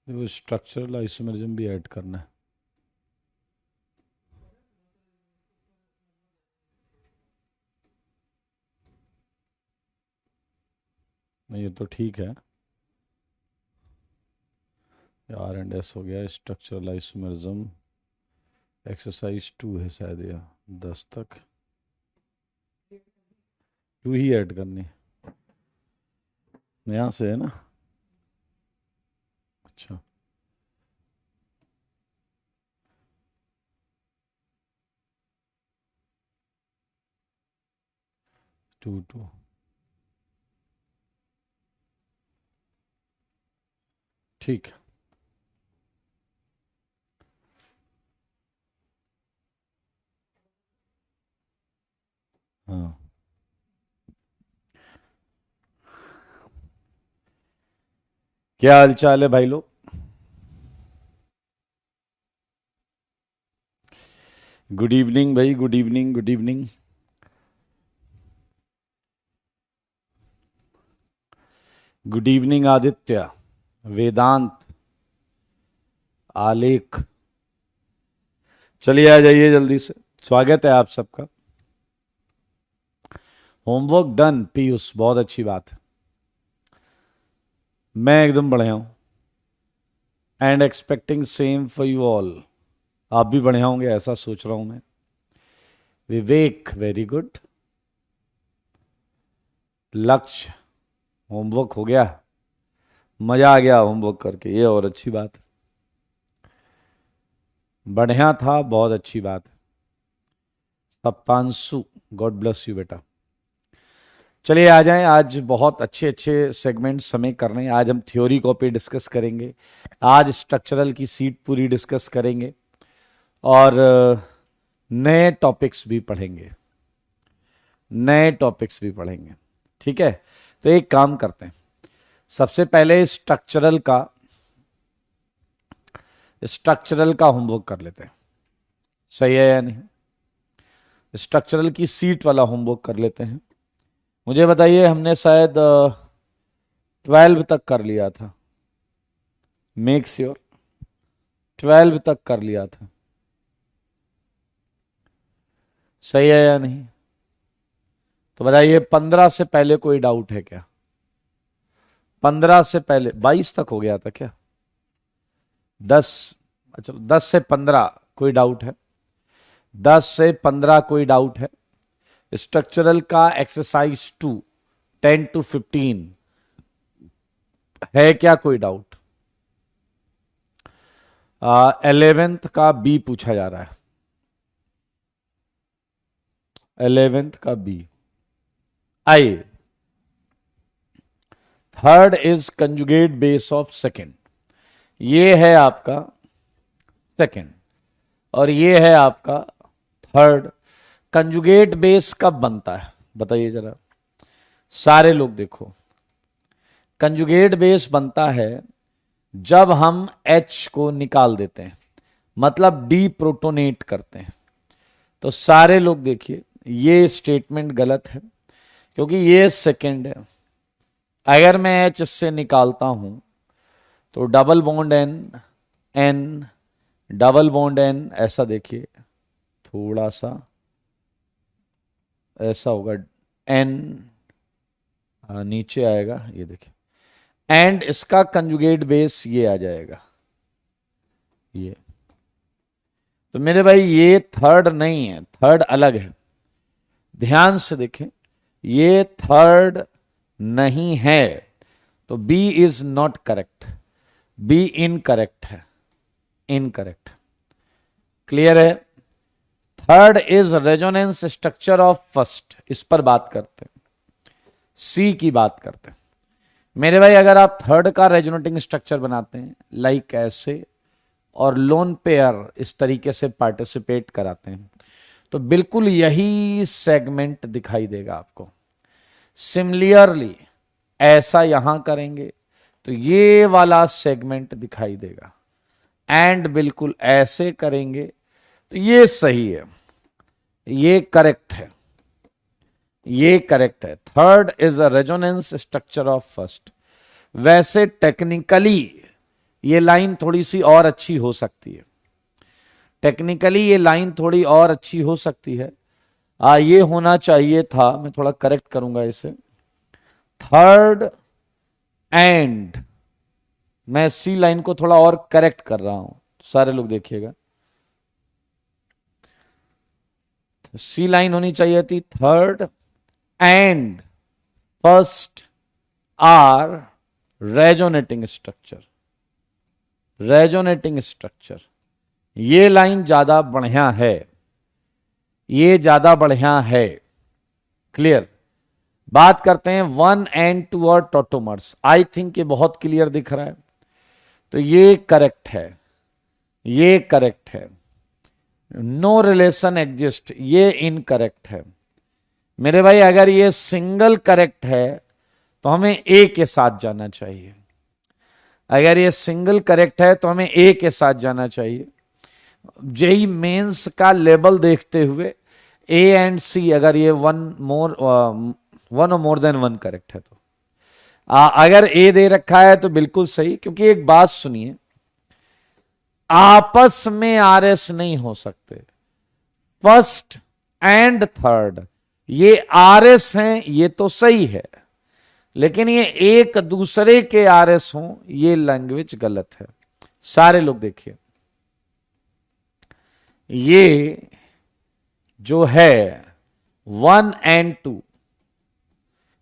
देखो structural isomerism भी add करना है। नहीं ये तो ठीक है। आर एंड एस हो गया, स्ट्रक्चरल आइसोमेरिज्म एक्सरसाइज 2 है शायद, या 10 तक 2 ही ऐड करनी यहाँ से है ना। अच्छा, 2 2 ठीक है। हाँ, क्या हाल चाल है भाई लोग। गुड इवनिंग भाई, good evening, good evening. Good evening Aditya, Vedant, Alekh. चलिए आ जाइए जल्दी से, स्वागत है आप सबका। होमवर्क डन पीयूष, बहुत अच्छी बात है। मैं एकदम बढ़िया हूं and expecting same for you all. आप भी बढ़िया होंगे ऐसा सोच रहा हूं मैं। विवेक वेरी गुड। लक्ष्य, होमवर्क हो गया, मजा आ गया होमवर्क करके, ये और अच्छी बात है। बढ़िया था, बहुत अच्छी बात है। सप्तांशु, गॉड ब्लेस यू बेटा। चलिए आ जाएं, आज बहुत अच्छे अच्छे सेगमेंट्स हमें करने हैं। आज हम थ्योरी कॉपी डिस्कस करेंगे, आज स्ट्रक्चरल की सीट पूरी डिस्कस करेंगे और नए टॉपिक्स भी पढ़ेंगे, नए टॉपिक्स भी पढ़ेंगे। ठीक है, तो एक काम करते हैं, सबसे पहले स्ट्रक्चरल का होमवर्क कर लेते हैं। सही है या नहीं? स्ट्रक्चरल की सीट वाला होमवर्क कर लेते हैं। मुझे बताइए, हमने शायद 12 तक कर लिया था। मेक श्योर 12 तक कर लिया था। सही है या नहीं? तो बताइए 15 से पहले कोई डाउट है क्या? 15 से पहले 22 तक हो गया था क्या? 10, अच्छा 10 से 15 कोई डाउट है? 10 से 15 कोई डाउट है? स्ट्रक्चरल का एक्सरसाइज 2 10 to 15 है क्या कोई डाउट? 11th का बी पूछा जा रहा है। 11th का बी। आइए, third is conjugate base of second. ये है आपका सेकेंड और ये है आपका थर्ड। कंजुगेट बेस कब बनता है बताइए जरा, सारे लोग देखो। कंजुगेट बेस बनता है जब हम H को निकाल देते हैं, मतलब डी प्रोटोनेट करते हैं। तो सारे लोग देखिए, ये स्टेटमेंट गलत है क्योंकि ये सेकेंड है। अगर मैं H से निकालता हूं तो double bond N, N, double bond N, ऐसा देखिए, थोड़ा सा ऐसा होगा, एन नीचे आएगा, ये देखिए, एंड इसका कंजुगेट बेस ये आ जाएगा, ये। तो मेरे भाई ये थर्ड नहीं है, थर्ड अलग है। ध्यान से देखें, ये थर्ड नहीं है, तो B is not correct, B incorrect है, इनकरेक्ट। क्लियर है? Third is resonance structure of first, इस पर बात करते हैं, सी की बात करते हैं। मेरे भाई अगर आप थर्ड का रेजोनेटिंग स्ट्रक्चर बनाते हैं लाइक ऐसे, और लोन पेयर इस तरीके से पार्टिसिपेट कराते हैं, तो बिल्कुल यही सेगमेंट दिखाई देगा आपको। सिमिलरली ऐसा यहां करेंगे तो ये वाला सेगमेंट दिखाई देगा, एंड बिल्कुल ऐसे करेंगे तो ये सही है, ये करेक्ट है, ये करेक्ट है। Third is the resonance structure of first. वैसे टेक्निकली ये लाइन थोड़ी सी और अच्छी हो सकती है, टेक्निकली ये लाइन थोड़ी और अच्छी हो सकती है। ये होना चाहिए था, मैं थोड़ा करेक्ट करूंगा इसे, थर्ड एंड, मैं सी लाइन को थोड़ा और करेक्ट कर रहा हूं, सारे लोग देखिएगा। सी लाइन होनी चाहिए थी third and first are resonating structure, resonating structure. ये लाइन ज्यादा बढ़िया है, ये ज्यादा बढ़िया है। क्लियर। बात करते हैं 1 and 2 और टोटोमर्स। आई थिंक ये बहुत क्लियर दिख रहा है, तो ये करेक्ट है, ये करेक्ट है। नो रिलेशन एग्जिस्ट, ये इनकरेक्ट है। मेरे भाई अगर ये सिंगल करेक्ट है तो हमें ए के साथ जाना चाहिए, अगर ये सिंगल करेक्ट है तो हमें ए के साथ जाना चाहिए। जेई मेंस का लेवल देखते हुए ए एंड सी, अगर ये वन और मोर देन वन करेक्ट है तो अगर ए दे रखा है तो बिल्कुल सही, क्योंकि एक बात सुनिए, आपस में आरएस नहीं हो सकते। फर्स्ट एंड थर्ड ये आरएस हैं, ये तो सही है, लेकिन ये एक दूसरे के आरएस हों, ये लैंग्वेज गलत है। सारे लोग देखिए, ये जो है 1 and 2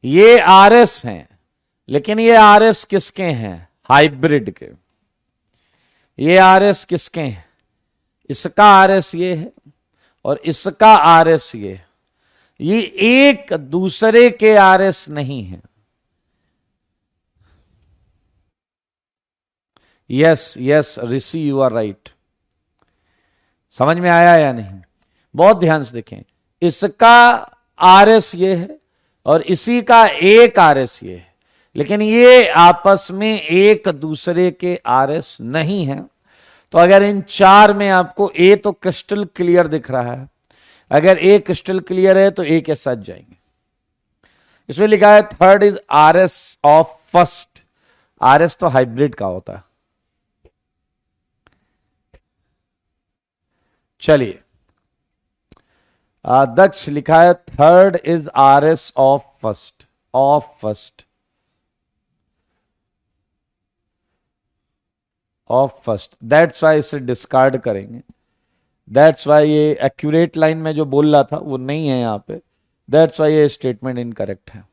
ये आरएस हैं, लेकिन ये आरएस किसके हैं? हाइब्रिड के। ये आरएस किसके हैं? इसका आरएस ये है और इसका आरएस ये है। ये एक दूसरे के आरएस नहीं है। Yes yes Rishi, you are right. समझ में आया या नहीं? बहुत ध्यान से देखें, इसका आरएस ये है और इसी का एक आरएस ये है, लेकिन ये आपस में एक दूसरे के आरएस नहीं है। तो अगर इन चार में आपको ए तो क्रिस्टल क्लियर दिख रहा है, अगर ए क्रिस्टल क्लियर है तो ए के साथ जाएंगे। इसमें लिखा है third is RS of first. RS तो हाइब्रिड का होता है। चलिए, दक्ष लिखा है third is RS of first, of first, of first. That's why इसे डिस्कार्ड करेंगे। दैट्स वाई ये एक्यूरेट लाइन में जो बोल रहा था वो नहीं है यहां पे। दैट्स वाई ये स्टेटमेंट इनकरेक्ट है।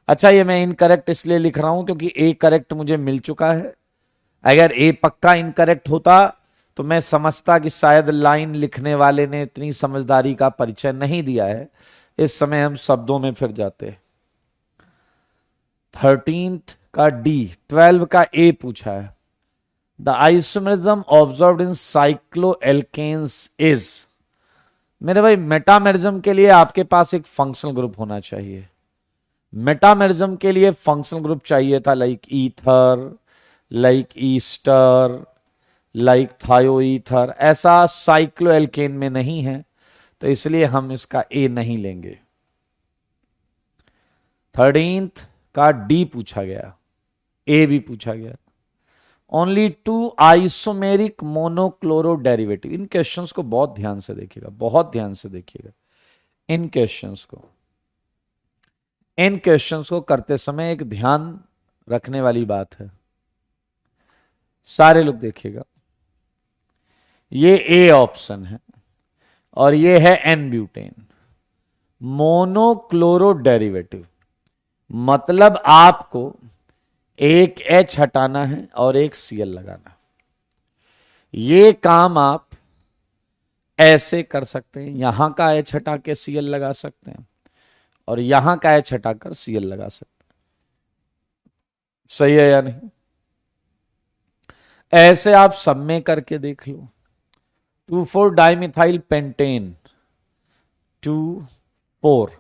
अच्छा, ये मैं इनकरेक्ट इसलिए लिख रहा हूं क्योंकि ए करेक्ट मुझे मिल चुका है। अगर ए पक्का इनकरेक्ट होता तो मैं समझता कि शायद लाइन लिखने वाले ने इतनी समझदारी का परिचय नहीं दिया है। इस समय हम शब्दों में फिर जाते। 13th का डी, 12 का ए पूछा है। The isomerism observed in cycloalkenes is. मेरे भाई मेटामेरिज्म के लिए आपके पास एक फंक्शनल ग्रुप होना चाहिए। मेटामेरिज्म के लिए फंक्शनल ग्रुप चाहिए था, like ether, like Easter, like थायोईथर। ऐसा साइक्लोएल्केन में नहीं है, तो इसलिए हम इसका ए नहीं लेंगे। 13th का डी पूछा गया, ए भी पूछा गया। Only 2 isomeric monochloro derivative. इन क्वेश्चंस को बहुत ध्यान से देखिएगा, बहुत ध्यान से देखिएगा इन क्वेश्चंस को। इन क्वेश्चंस को करते समय एक ध्यान रखने वाली बात है। सारे लोग देखिएगा, ये ए ऑप्शन है और ये है एन ब्यूटेन। मोनोक्लोरो डेरिवेटिव मतलब आपको एक एच हटाना है और एक सीएल लगाना। ये काम आप ऐसे कर सकते हैं, यहां का एच हटा के सीएल लगा सकते हैं और यहां का एच हटाकर सीएल लगा सकते हैं। सही है या नहीं? ऐसे आप सब में करके देख लो। 2,4 डाइमिथाइल पेंटेन, 2,4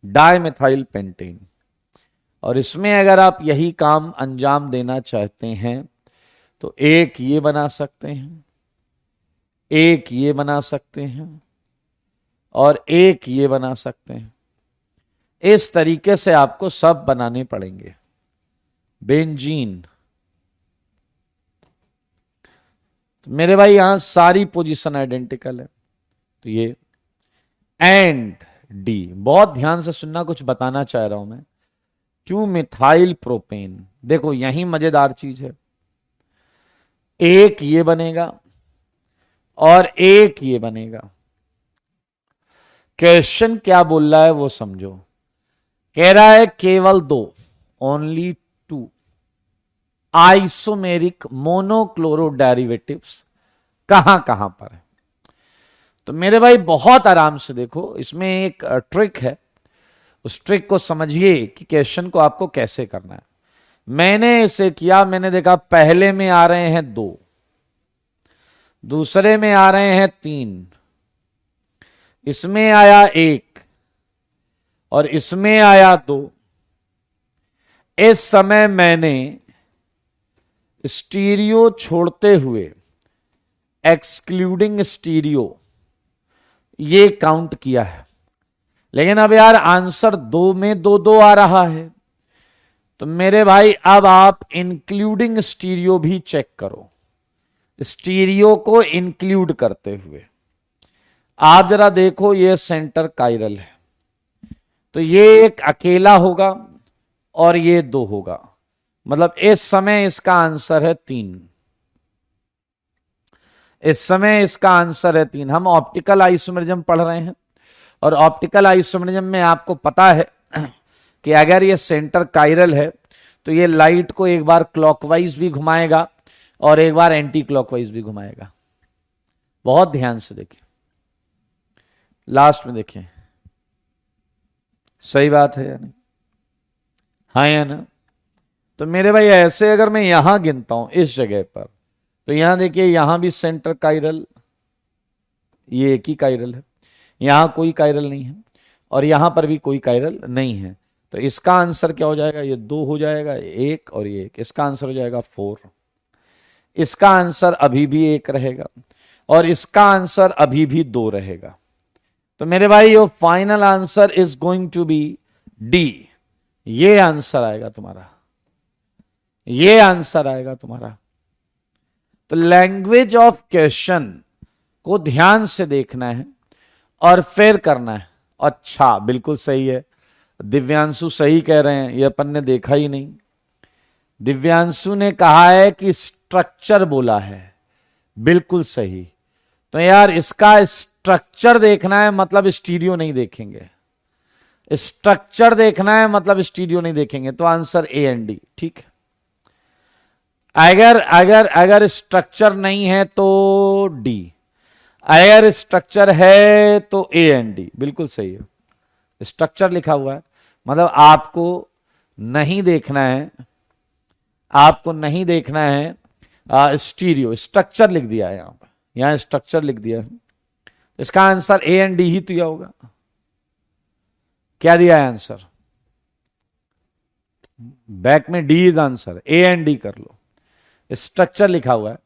डाइमिथाइल पेंटेन। और इसमें अगर आप यही काम अंजाम देना चाहते हैं तो एक ये बना सकते हैं, एक ये बना सकते हैं और एक ये बना सकते हैं। इस तरीके से आपको सब बनाने पड़ेंगे। बेंजीन, तो मेरे भाई यहां सारी पोजीशन आइडेंटिकल है, तो ये एंड डी। बहुत ध्यान से सुनना, कुछ बताना चाह रहा हूं मैं। 2 मिथाइल प्रोपेन, देखो यही मजेदार चीज है। एक ये बनेगा और एक ये बनेगा। क्वेश्चन क्या बोल रहा है वो समझो। कह रहा है केवल 2, ओनली 2 आइसोमेरिक मोनोक्लोरो डेरिवेटिव्स कहां कहां पर है। तो मेरे भाई बहुत आराम से देखो, इसमें एक ट्रिक है, उस ट्रिक को समझिए कि क्वेश्चन को आपको कैसे करना है। मैंने इसे किया, मैंने देखा पहले में आ रहे हैं 2, दूसरे में आ रहे हैं 3, इसमें आया 1 और इसमें आया 2। इस समय मैंने स्टीरियो छोड़ते हुए, एक्सक्लूडिंग स्टीरियो, ये काउंट किया है। लेकिन अब यार आंसर 2 में 2 2 आ रहा है, तो मेरे भाई अब आप इंक्लूडिंग स्टीरियो भी चेक करो, स्टीरियो को इंक्लूड करते हुए। आप जरा देखो, ये सेंटर काइरल है, तो ये एक अकेला होगा और ये 2 होगा, मतलब इस समय इसका आंसर है 3। इस समय इसका आंसर है 3। हम ऑप्टिकल आइसोमेरिज्म पढ़ रहे हैं, और ऑप्टिकल आइसोमेरिज्म में आपको पता है कि अगर ये सेंटर काइरल है तो ये लाइट को एक बार क्लॉकवाइज भी घुमाएगा और एक बार एंटी क्लॉकवाइज भी घुमाएगा। बहुत ध्यान से देखिए, लास्ट में देखिए, सही बात है या नहीं, हाँ या ना। तो मेरे भाई ऐसे अगर मैं यहां गिनता हूं इस जगह पर, तो यहां देखिए, यहां भी सेंटर काइरल, ये एक ही काइरल है, यहां कोई काइरल नहीं है और यहां पर भी कोई काइरल नहीं है। तो इसका आंसर क्या हो जाएगा, ये 2 हो जाएगा, 1 और ये 1, इसका आंसर हो जाएगा 4। इसका आंसर अभी भी 1 रहेगा और इसका आंसर अभी भी 2 रहेगा। तो मेरे भाई your final answer is going to be D. ये आंसर आएगा तुम्हारा, ये आंसर आएगा तुम्हारा। तो लैंग्वेज ऑफ क्वेश्चन को ध्यान से देखना है और फिर करना है। अच्छा, बिल्कुल सही है, दिव्यांशु सही कह रहे हैं, ये अपन ने देखा ही नहीं। दिव्यांशु ने कहा है कि स्ट्रक्चर बोला है, बिल्कुल सही। तो यार इसका स्ट्रक्चर देखना है, मतलब स्टीरियो नहीं देखेंगे। स्ट्रक्चर देखना है मतलब स्टीरियो नहीं देखेंगे, तो आंसर ए एंड डी, ठीक है। अगर अगर अगर स्ट्रक्चर नहीं है तो डी, अगर स्ट्रक्चर है तो ए एंड डी, बिल्कुल सही है। स्ट्रक्चर लिखा हुआ है मतलब आपको नहीं देखना है, आपको नहीं देखना है स्टीरियो, स्ट्रक्चर लिख दिया है यहां पर, यहां स्ट्रक्चर लिख दिया है। इसका आंसर ए एंड डी ही तो होगा। क्या दिया है आंसर, बैक में D is answer, A and D कर लो। स्ट्रक्चर लिखा हुआ है,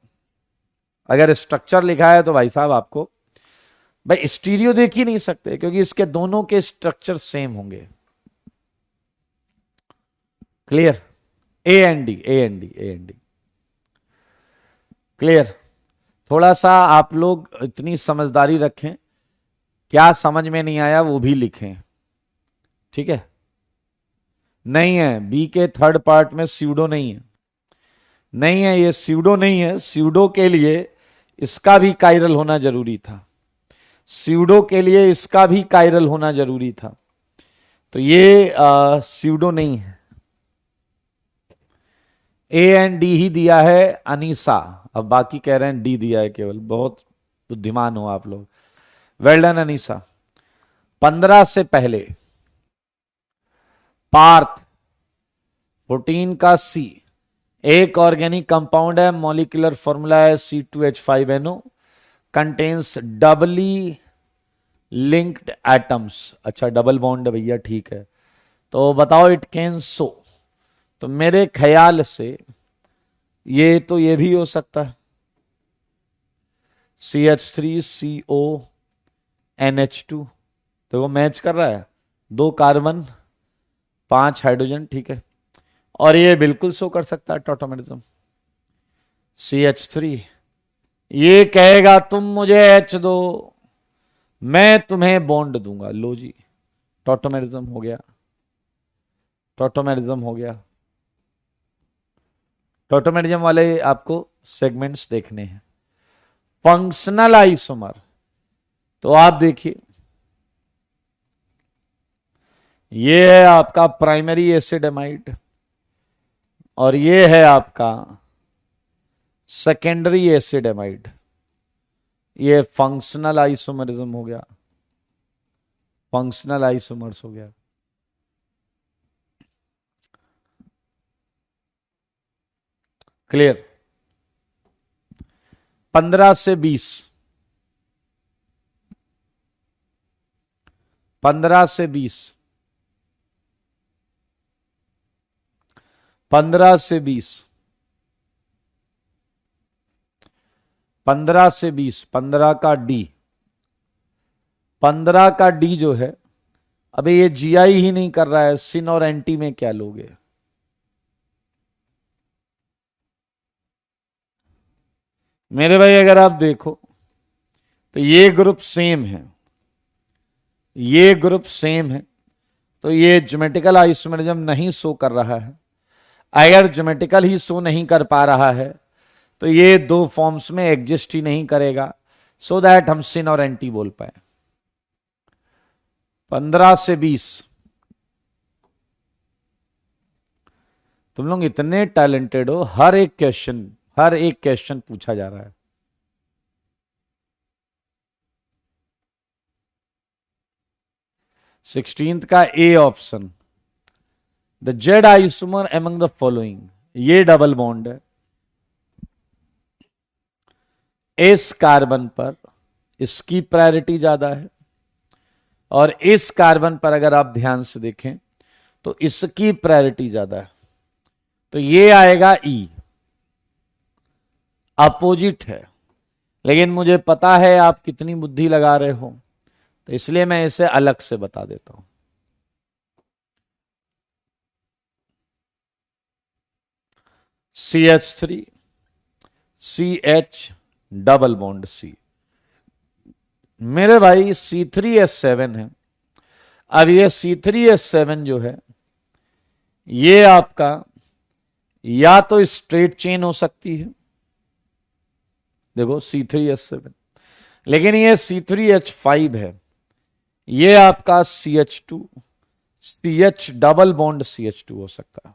अगर स्ट्रक्चर लिखा है तो भाई साहब आपको, भाई स्टीरियो देख ही नहीं सकते क्योंकि इसके दोनों के स्ट्रक्चर सेम होंगे। Clear, A and D, A and D, A and D, clear. थोड़ा सा आप लोग इतनी समझदारी रखें, क्या समझ में नहीं आया वो भी लिखें, ठीक है। नहीं है, बी के थर्ड पार्ट में स्यूडो नहीं है, नहीं है, ये स्यूडो नहीं है। स्यूडो के लिए इसका भी काइरल होना जरूरी था, स्यूडो के लिए इसका भी काइरल होना जरूरी था, तो ये स्यूडो नहीं है। ए एंड डी ही दिया है अनीसा, अब बाकी कह रहे हैं डी दिया है केवल, बहुत बुद्धिमान हो आप लोग, वेल डन अनीसा। 15 से पहले पार्थ 14 का सी, एक ऑर्गेनिक कंपाउंड है, मॉलिक्यूलर फॉर्मूला है C2H5NO, कंटेन्स डबली लिंक्ड एटम्स। अच्छा, डबल बॉन्ड है भैया, ठीक है, तो बताओ इट कैन सो। तो मेरे ख्याल से ये तो ये भी हो सकता है, CH3CONH2, तो वो मैच कर रहा है, 2 कार्बन 5 हाइड्रोजन, ठीक है। और ये बिल्कुल शो कर सकता है टॉटोमेरिज्म, CH3 ये कहेगा तुम मुझे H दो, मैं तुम्हें बॉन्ड दूंगा। लो जी, टॉटोमेरिज्म हो गया, टॉटोमेरिज्म हो गया। टॉटोमेरिज्म वाले आपको सेगमेंट्स देखने हैं। फंक्शनल आइसोमर, तो आप देखिए, ये है आपका प्राइमरी एसिड एमाइड और ये है आपका सेकेंडरी एसिड एमाइड। ये फंक्शनल आइसोमरिज्म हो गया, फंक्शनल आइसोमर्स हो गया। क्लियर? 15 से 20, 15 से 20, 15 से 20, 15 से 20, 15 का डी, 15 का डी जो है, अबे ये जीआई ही नहीं कर रहा है, सिन और एंटी में क्या लोगे? मेरे भाई अगर आप देखो तो ये ग्रुप सेम है, ये ग्रुप सेम है, तो ये ज्योमेट्रिकल आइसोमरिज्म नहीं शो कर रहा है। अगर ज्योमेट्रिकल ही शो नहीं कर पा रहा है तो ये दो फॉर्म्स में एग्जिस्ट ही नहीं करेगा, सो दैट हम सिन और एंटी बोल पाए। 15 से 20, तुम लोग इतने टैलेंटेड हो, हर एक क्वेश्चन पूछा जा रहा है। सिक्सटींथ का A option, the Z isomer among the following, ये डबल बॉन्ड है। इस कार्बन पर इसकी प्रायोरिटी ज्यादा है और इस कार्बन पर अगर आप ध्यान से देखें तो इसकी प्रायोरिटी ज्यादा है, तो ये आएगा ई, अपोजिट है। लेकिन मुझे पता है आप कितनी बुद्धि लगा रहे हो, तो इसलिए मैं इसे अलग से बता देता हूं। CH3 CH double bond C, मेरे भाई C3H7 है। अब ये C3H7 जो है, ये आपका या तो स्ट्रेट चेन हो सकती है, देखो C3H7, लेकिन ये C3H5 है, ये आपका CH2 CH double bond CH2 हो सकता है।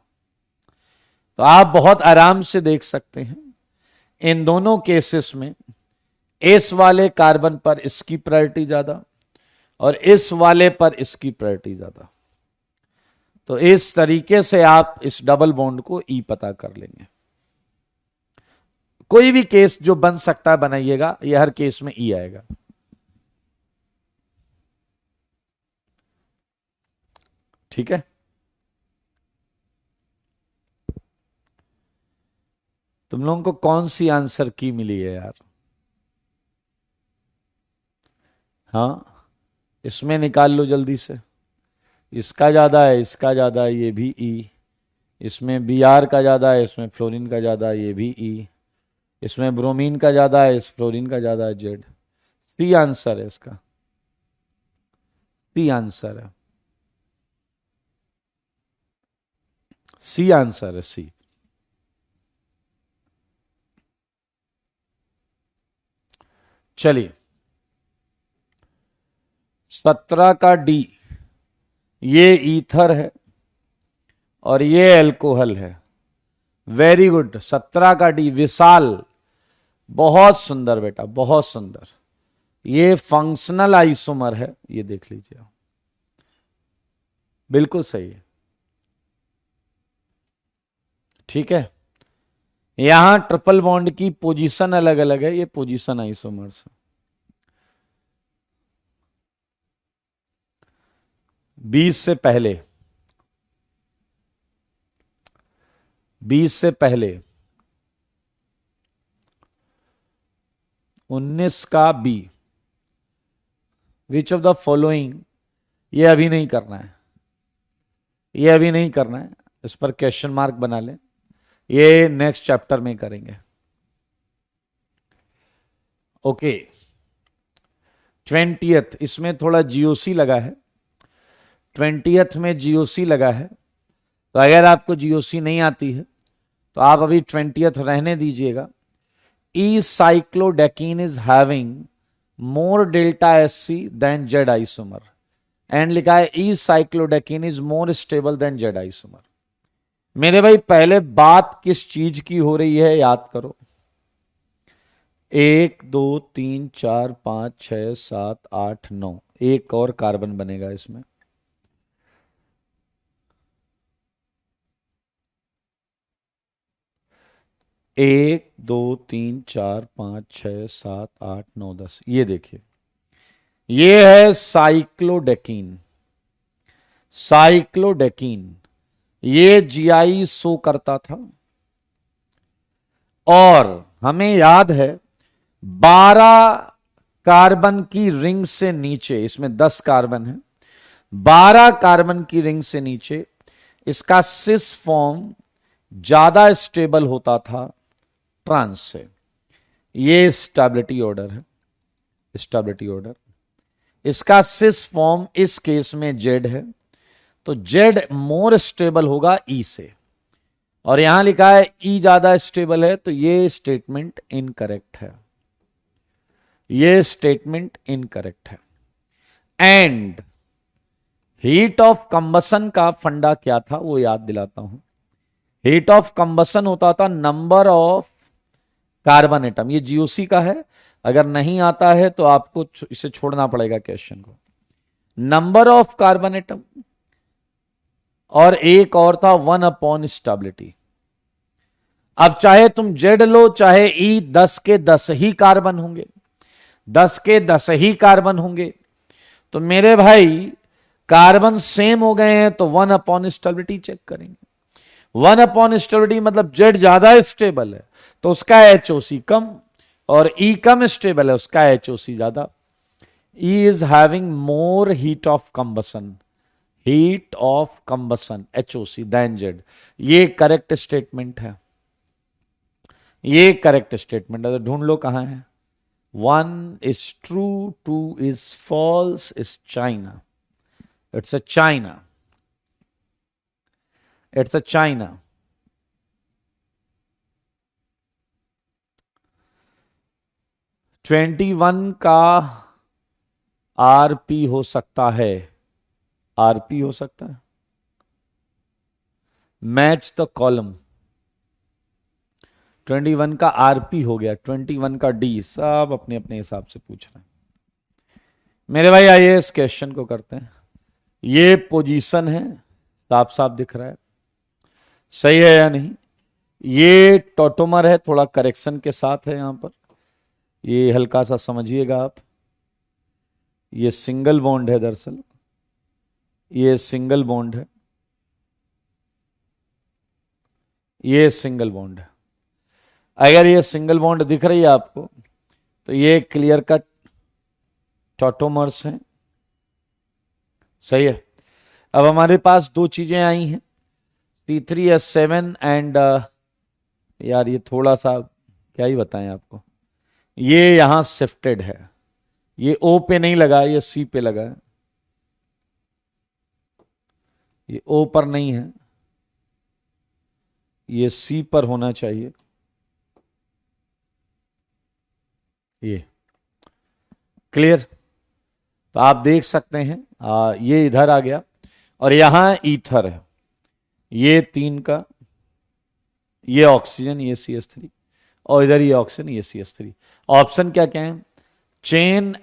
तो आप बहुत आराम से देख सकते हैं इन दोनों केसेस में इस वाले कार्बन पर इसकी प्रायोरिटी ज्यादा और इस वाले पर इसकी प्रायोरिटी ज्यादा। तो इस तरीके से आप इस डबल बॉन्ड को ई पता कर लेंगे। कोई भी केस जो बन सकता है बनाइएगा, ये हर केस में ई आएगा। ठीक है, तुम लोगों को कौन सी आंसर की मिली है यार? हाँ, इसमें निकाल लो जल्दी से। इसका ज्यादा है, इसका ज्यादा है, ये भी ई। इसमें Br का ज्यादा है, इसमें फ्लोरीन का ज्यादा है, ये भी ई। इसमें ब्रोमीन का ज्यादा है, इस फ्लोरीन का ज्यादा है, जेड। सी आंसर है इसका, सी आंसर है, सी आंसर है, सी। चलिए, 17 का डी, ये ईथर है और ये एल्कोहल है। वेरी गुड, 17 का डी विशाल, बहुत सुंदर बेटा, बहुत सुंदर। ये फंक्शनल आइसोमर है, ये देख लीजिए, बिल्कुल सही है। ठीक है, यहां ट्रिपल बॉन्ड की पोजीशन अलग अलग है, ये पोजीशन आइसोमर्स है। 20 से पहले, 20 से पहले 19 का B, which of the following, ये अभी नहीं करना है, ये अभी नहीं करना है, इस पर क्वेश्चन मार्क बना लें, ये नेक्स्ट चैप्टर में करेंगे। ओके 20th, इसमें थोड़ा जीओसी लगा है, 20th में जीओसी लगा है। तो अगर आपको जीओसी नहीं आती है तो आप अभी 20th रहने दीजिएगा। E cyclodecene is having more delta S C than Z isomer, and लिखा है E cyclodecene is more stable than Z isomer. मेरे भाई पहले बात किस चीज की हो रही है याद करो। 1 2 3 4 5 6 7 8 9, एक और कार्बन बनेगा इसमें। एक 2 3 4 5 6 7 8 9 10, ये देखिए ये है साइक्लोडेकिन। साइक्लोडेकिन ये जीआई शो करता था, और हमें याद है 12 कार्बन की रिंग से नीचे, इसमें 10 कार्बन है, 12 कार्बन की रिंग से नीचे इसका सिस फॉर्म ज्यादा स्टेबल होता था ट्रांस से। ये स्टेबिलिटी ऑर्डर है, स्टेबिलिटी ऑर्डर। इसका सिस फॉर्म इस केस में जेड है, तो जेड मोर स्टेबल होगा ई से, और यहां लिखा है ई ज्यादा स्टेबल है, तो ये स्टेटमेंट इनकरेक्ट है, ये स्टेटमेंट इनकरेक्ट है। एंड हीट ऑफ कंबसन का फंडा क्या था वो याद दिलाता हूं। हीट ऑफ कंबसन होता था नंबर ऑफ कार्बन एटम, ये जीओसी का है, अगर नहीं आता है तो आपको इसे छोड़ना पड़ेगा क्वेश्चन को। नंबर ऑफ कार्बन एटम, और एक और था 1 अपॉन स्टेबिलिटी। अब चाहे तुम जेड लो चाहे ई, 10 के 10 ही कार्बन होंगे, 10 के 10 ही कार्बन होंगे। तो मेरे भाई कार्बन सेम हो गए हैं तो 1 अपॉन स्टेबिलिटी चेक करेंगे। 1 अपॉन स्टेबिलिटी मतलब जेड ज्यादा स्टेबल है तो उसका एचओसी कम, और ई कम स्टेबल है उसका एचओसी ज्यादा। E is having more heat of combustion, heat of combustion HOC than Z. ये करेक्ट स्टेटमेंट है, ये करेक्ट स्टेटमेंट है। तो ढूंढ लो कहां है। 1 is true, 2 is false, is China. It's a China. It's a China. Twenty one का RP हो सकता है, आरपी हो सकता है। Match the column. 21 का आरपी हो गया, 21 का डी, सब अपने अपने हिसाब से पूछ रहे हैं। मेरे भाई आइए इस क्वेश्चन को करते हैं। ये पोजीशन है, साफ साफ दिख रहा है, सही है या नहीं। ये टॉटोमर है, थोड़ा करेक्शन के साथ है यहां पर, ये हल्का सा समझिएगा आप। ये सिंगल बॉन्ड है दरअसल, ये सिंगल बॉन्ड है, ये सिंगल बॉन्ड है। अगर ये सिंगल बॉन्ड दिख रही है आपको तो ये क्लियर कट टॉटोमर्स हैं, सही है। अब हमारे पास दो चीजें आई हैं, C3H7 एंड यार ये थोड़ा सा क्या ही बताएं आपको, ये यहां शिफ्टेड है, ये O पे नहीं लगा, ये C पे लगा है, ये O पर नहीं है, ये C पर होना चाहिए। ये क्लियर, तो आप देख सकते हैं ये इधर आ गया, और यहां ईथर है, ये 3 का, ये ऑक्सीजन, ये CH3, और इधर ये ऑक्सीजन, ये CH3। ऑप्शन क्या क्या है, चेन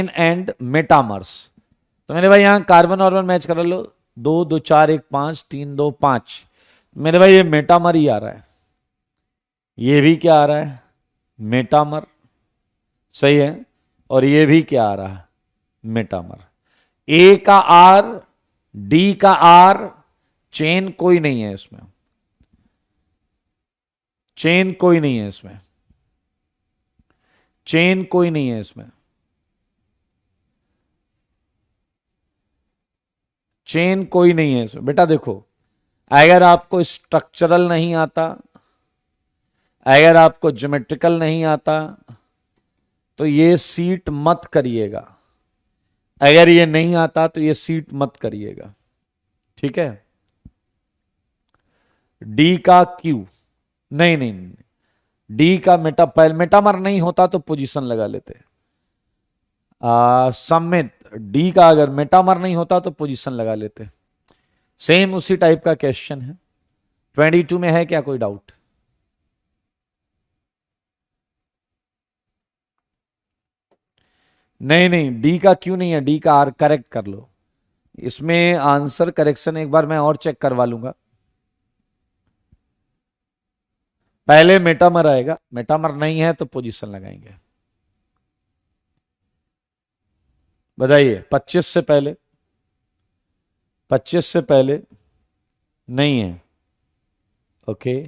एंड मेटामर्स। तो मेरे भाई यहां कार्बन ऑर्बन मैच कर लो, 2 2 4 1 5 3 2 5। मेरे भाई ये मेटामर ही आ रहा है, ये भी क्या आ रहा है, मेटामर, सही है। और ये भी क्या आ रहा है, मेटामर। ए का आर, डी का आर, चेन कोई नहीं है इसमें, चेन कोई नहीं है इसमें, चेन कोई नहीं है इसमें, चेन कोई नहीं है इसमें। बेटा देखो, अगर आपको स्ट्रक्चरल नहीं आता, अगर आपको ज्योमेट्रिकल नहीं आता तो ये सीट मत करिएगा, अगर ये नहीं आता तो ये सीट मत करिएगा, ठीक है। डी का क्यू, नहीं नहीं नहीं, डी का मेटामर नहीं होता तो पोजीशन लगा लेते। सम्मित, डी का अगर मेटामर नहीं होता तो पोजीशन लगा लेते। सेम उसी टाइप का क्वेश्चन है। 22 में है क्या कोई डाउट? नहीं नहीं, डी का क्यों नहीं है, डी का आर करेक्ट कर लो। इसमें आंसर करेक्शन एक बार मैं और चेक करवा लूंगा। पहले मेटामर आएगा, मेटामर नहीं है तो पोजीशन लगाएंगे। बताइए, 25 से पहले, 25 से पहले नहीं है, okay.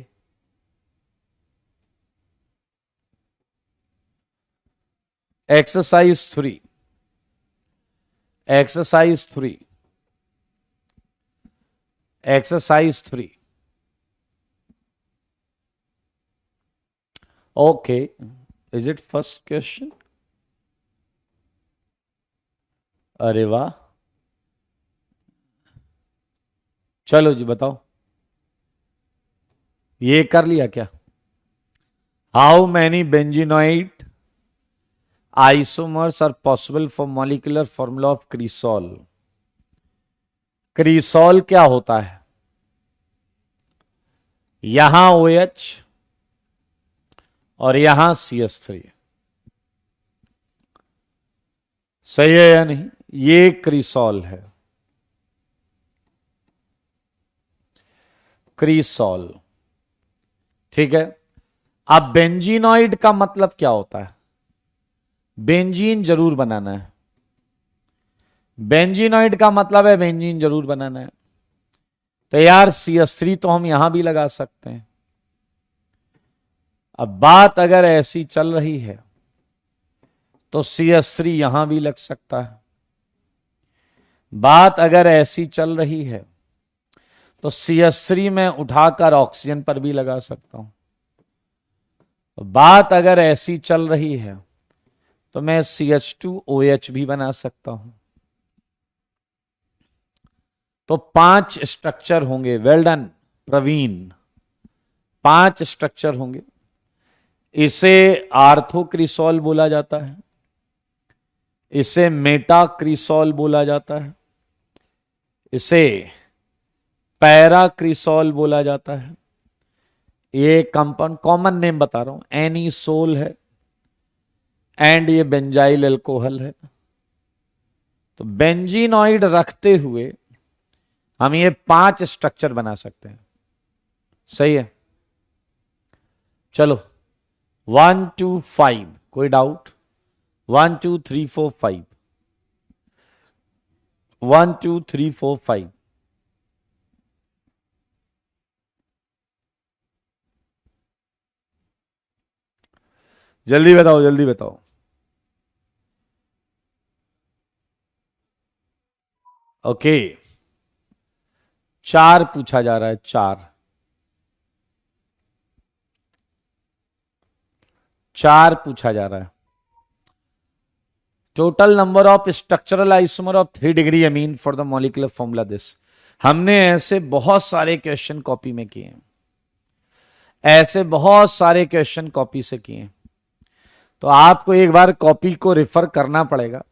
Exercise 3, exercise 3, exercise 3, okay. Is it first question? अरे वाह, चलो जी बताओ, ये कर लिया क्या? How many benzenoid isomers are possible for molecular formula of cresol? Cresol क्या होता है? यहां OH और यहां CH3, सही है या नहीं? ये क्रीसॉल है, क्रीसॉल, ठीक है। अब बेंजीनोइड का मतलब क्या होता है? बेंजीन जरूर बनाना है, बेंजीनोइड का मतलब है बेंजीन जरूर बनाना है। तो यार CH3 तो हम यहां भी लगा सकते हैं। अब बात अगर ऐसी चल रही है तो CH3 यहां भी लग सकता है। बात अगर ऐसी चल रही है तो CH3 में उठाकर ऑक्सीजन पर भी लगा सकता हूं। बात अगर ऐसी चल रही है तो मैं CH2OH भी बना सकता हूं। तो 5 स्ट्रक्चर होंगे। वेल डन प्रवीण, 5 स्ट्रक्चर होंगे। इसे आर्थोक्रिसॉल बोला जाता है, इसे मेटाक्रिसॉल बोला जाता है, इसे पैराक्रिसॉल बोला जाता है। ये कंपाउंड कॉमन नेम बता रहा हूं, एनीसोल है, एंड ये बेंजाइल अल्कोहल है। तो बेंजीनोइड रखते हुए हम ये 5 स्ट्रक्चर बना सकते हैं, सही है। चलो 1 2 5, कोई डाउट? 1 2 3 4 5, 1 2 3 4 5। जल्दी बताओ, जल्दी बताओ। ओके, 4 पूछा जा रहा है, 4, 4 पूछा जा रहा है। Total number of structural isomer of 3 degree amine for the molecular formula this. हमने ऐसे बहुत सारे क्वेश्चन कॉपी में किए हैं, ऐसे बहुत सारे क्वेश्चन कॉपी से किए हैं। तो आपको एक बार कॉपी को रेफर करना पड़ेगा।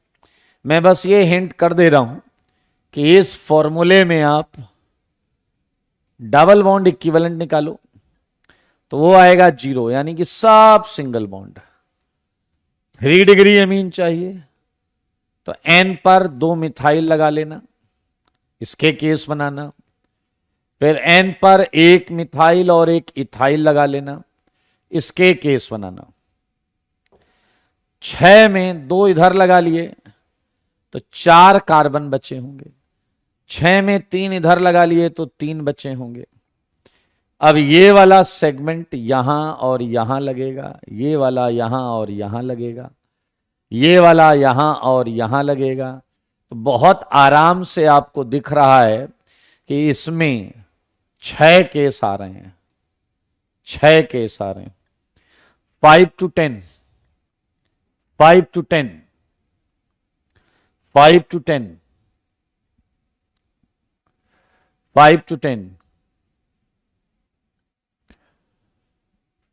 मैं बस ये हिंट कर दे रहा हूं कि इस फॉर्मूले में आप डबल बॉन्ड इक्विवेलेंट निकालो तो वो आएगा 0, यानी कि सब सिंगल बॉन्ड। 3 डिग्री अमीन चाहिए तो N पर 2 मिथाइल लगा लेना, इसके केस बनाना। फिर N पर 1 मिथाइल और 1 इथाइल लगा लेना, इसके केस बनाना। 6 में 2 इधर लगा लिए तो 4 कार्बन बचे होंगे। 6 में 3 इधर लगा लिए तो 3 बचे होंगे। अब ये वाला सेगमेंट यहां और यहां लगेगा, ये वाला यहां और यहां लगेगा, ये वाला यहां और यहां लगेगा। तो बहुत आराम से आपको दिख रहा है कि इसमें 6 केस आ रहे हैं, 6 केस आ रहे हैं। 5 to 10, 5 to 10, 5 to 10, 5 to 10,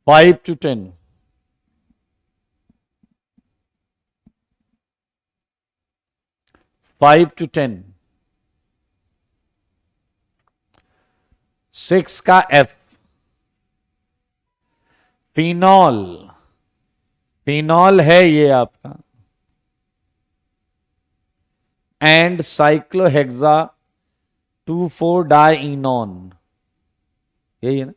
5 to 10, 5 to 10, 6 का F, फिनॉल, फिनॉल है ये आपका, एंड साइक्लोहेक्सा 2,4-डाइनोन, यही है ना,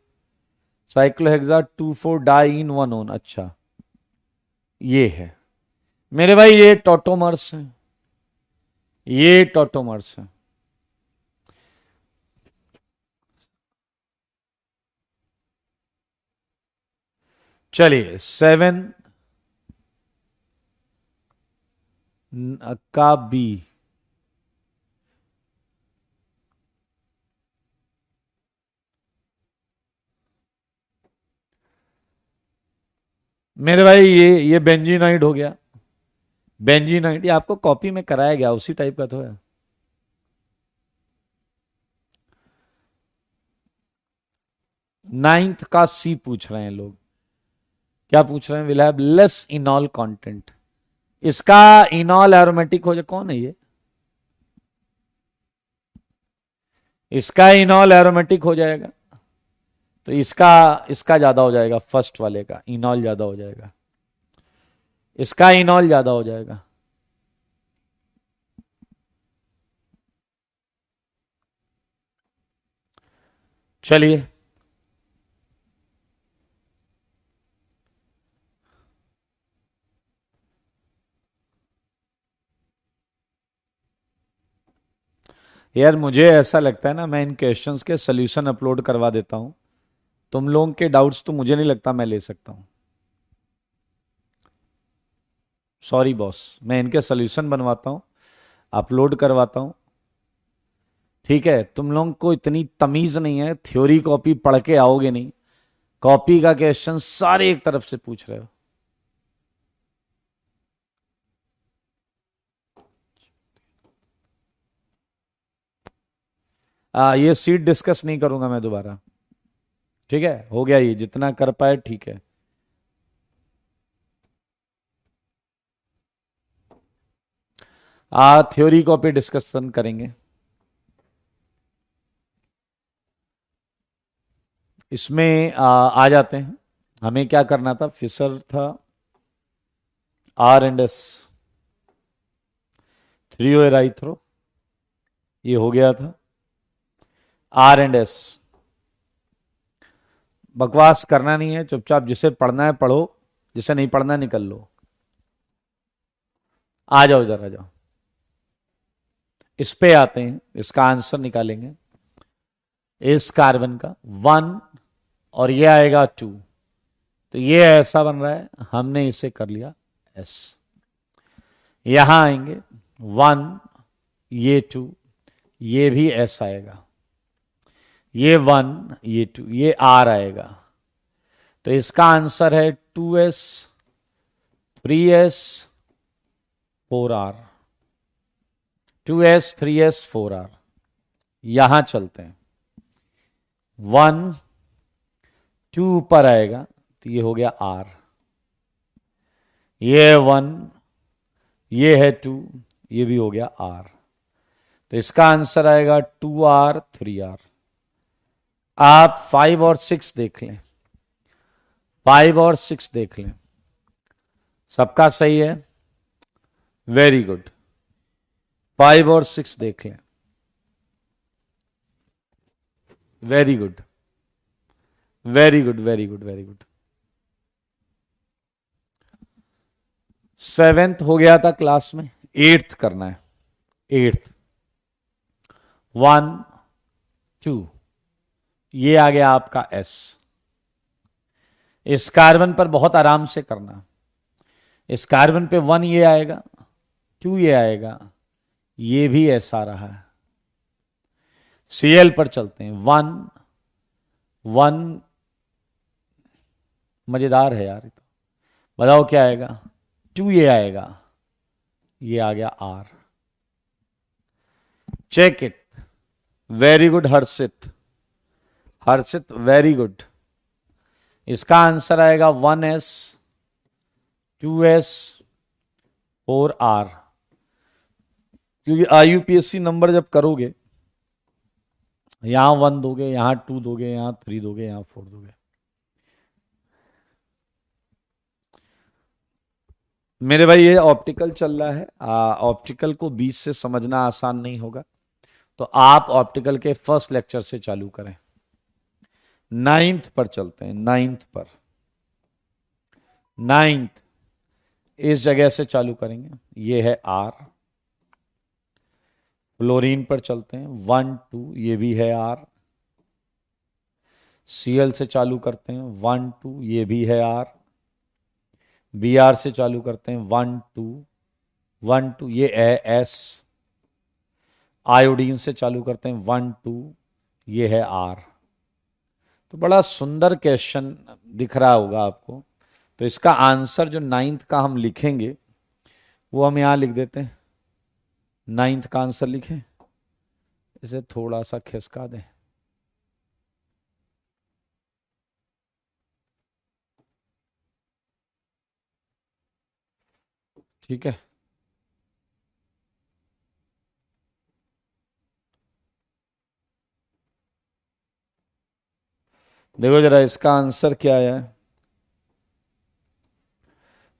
साइक्लोहेक्सा 2,4-डाइन-1-ओन। अच्छा, ये है मेरे भाई, ये टॉटोमर्स है, ये टॉटोमर्स है। चलिए 7 का बी, मेरे भाई ये बेंजीनाइड हो गया, बेंजीनाइड, ये आपको कॉपी में कराया गया, उसी टाइप का तो है। नाइन्थ का सी पूछ रहे हैं लोग, क्या पूछ रहे हैं? Will have less इनॉल content. इसका इनॉल एरोमेटिक हो जाए, कौन है ये? इसका इनॉल एरोमेटिक हो जाएगा, तो इसका ज्यादा हो जाएगा, फर्स्ट वाले का इनॉल ज्यादा हो जाएगा, इसका इनॉल ज्यादा हो जाएगा। चलिए यार, मुझे ऐसा लगता है ना, मैं इन क्वेश्चंस के सॉल्यूशन अपलोड करवा देता हूं, तुम लोगों के डाउट्स तो मुझे नहीं लगता मैं ले सकता हूं। सॉरी बॉस, मैं इनके सॉल्यूशन बनवाता हूं, अपलोड करवाता हूं, ठीक है? तुम लोगों को इतनी तमीज नहीं है, थ्योरी कॉपी पढ़ के आओगे नहीं, कॉपी का क्वेश्चन सारे एक तरफ से पूछ रहे हो। ये सीट डिस्कस नहीं करूंगा मैं दोबारा, ठीक है? हो गया, ये जितना कर पाए ठीक है। थ्योरी कॉपी डिस्कशन करेंगे। इसमें आ जाते हैं, हमें क्या करना था? फिशर था, R&S, 3O एराइथ्रो, ये हो गया था। R&S बकवास करना नहीं है, चुपचाप जिसे पढ़ना है पढ़ो, जिसे नहीं पढ़ना निकल लो। आ जाओ इधर, आ जाओ, इस पे आते हैं, इसका आंसर निकालेंगे। इस कार्बन का 1 और ये आएगा 2, तो ये ऐसा बन रहा है, हमने इसे कर लिया S। यहां आएंगे 1, ये 2, ये भी S आएगा, ये 1, ये 2, ये R आएगा, तो इसका आंसर है 2S, 3S, 4R, 2S, 3S, 4R। यहां चलते हैं, 1, 2 ऊपर आएगा, तो ये हो गया R, ये 1, ये है 2, ये भी हो गया R, तो इसका आंसर आएगा 2R, 3R। आप 5 और 6 देख लें, 5 और 6 देख लें, सबका सही है, वेरी गुड। 5 और 6 देख लें, very good, very good, very good, very good. 7th हो गया था क्लास में, 8th करना है, 8th 1, 2, ये आ गया आपका S। इस कार्बन पर बहुत आराम से करना, इस कार्बन पे 1 ये आएगा, 2 ये आएगा, ये भी ऐसा रहा है। Cl पर चलते हैं, 1, 1, मजेदार है यार, तो बताओ क्या आएगा, 2 ये आएगा, ये आ गया R. Check it, very good Harshit, Harshit very good. इसका आंसर आएगा 1s 2s 4r, क्योंकि IUPAC नंबर जब करोगे यहां 1 दोगे, यहां 2 दोगे, यहां 3 दोगे, यहां 4 दोगे। मेरे भाई ये ऑप्टिकल चल रहा है, ऑप्टिकल को 20 से समझना आसान नहीं होगा, तो आप ऑप्टिकल के फर्स्ट लेक्चर से चालू करें। 9th पर चलते हैं, 9th पर, 9th इस जगह से चालू करेंगे, ये है आर। फ्लोरीन पर चलते हैं, 1 2 ये भी है आर। Cl से चालू करते हैं, 1 2 ये भी है आर। Br से चालू करते हैं, 1 2 1 2 ये है एस। आयोडीन से चालू करते हैं, 1 2 ये है आर। तो बड़ा सुंदर क्वेश्चन दिख रहा होगा आपको। तो इसका आंसर जो 9th का हम लिखेंगे वो हम यहां लिख देते हैं। 9th का आंसर लिखें, इसे थोड़ा सा खिसका दें, ठीक है। देखो जरा इसका आंसर क्या आया है,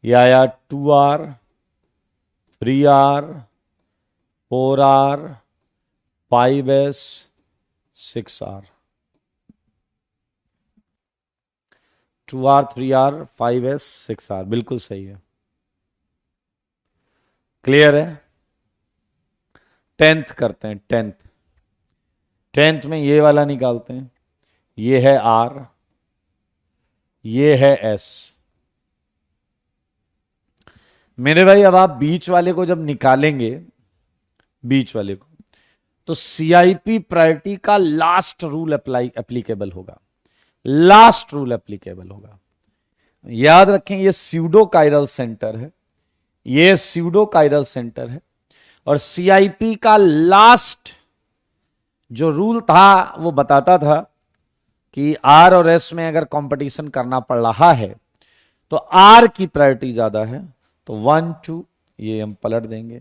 ये आया 2r 3r 4r 5s 6r। 2r 3r 5s 6r बिल्कुल सही है, क्लियर है। 10th करते हैं, 10th में ये वाला निकालते हैं, ये है आर, ये है एस। मेरे भाई अब आप बीच वाले को जब निकालेंगे, बीच वाले को, तो CIP प्रायोरिटी का लास्ट रूल एप्लीकेबल होगा, लास्ट रूल एप्लीकेबल होगा। याद रखें ये स्यूडो कायरल सेंटर है, ये स्यूडो कायरल सेंटर है, और CIP का लास्ट जो रूल था वो बताता था कि R और S में अगर कंपटीशन करना पड़ रहा है तो R की प्रायोरिटी ज्यादा है, तो 1 2 ये हम पलट देंगे।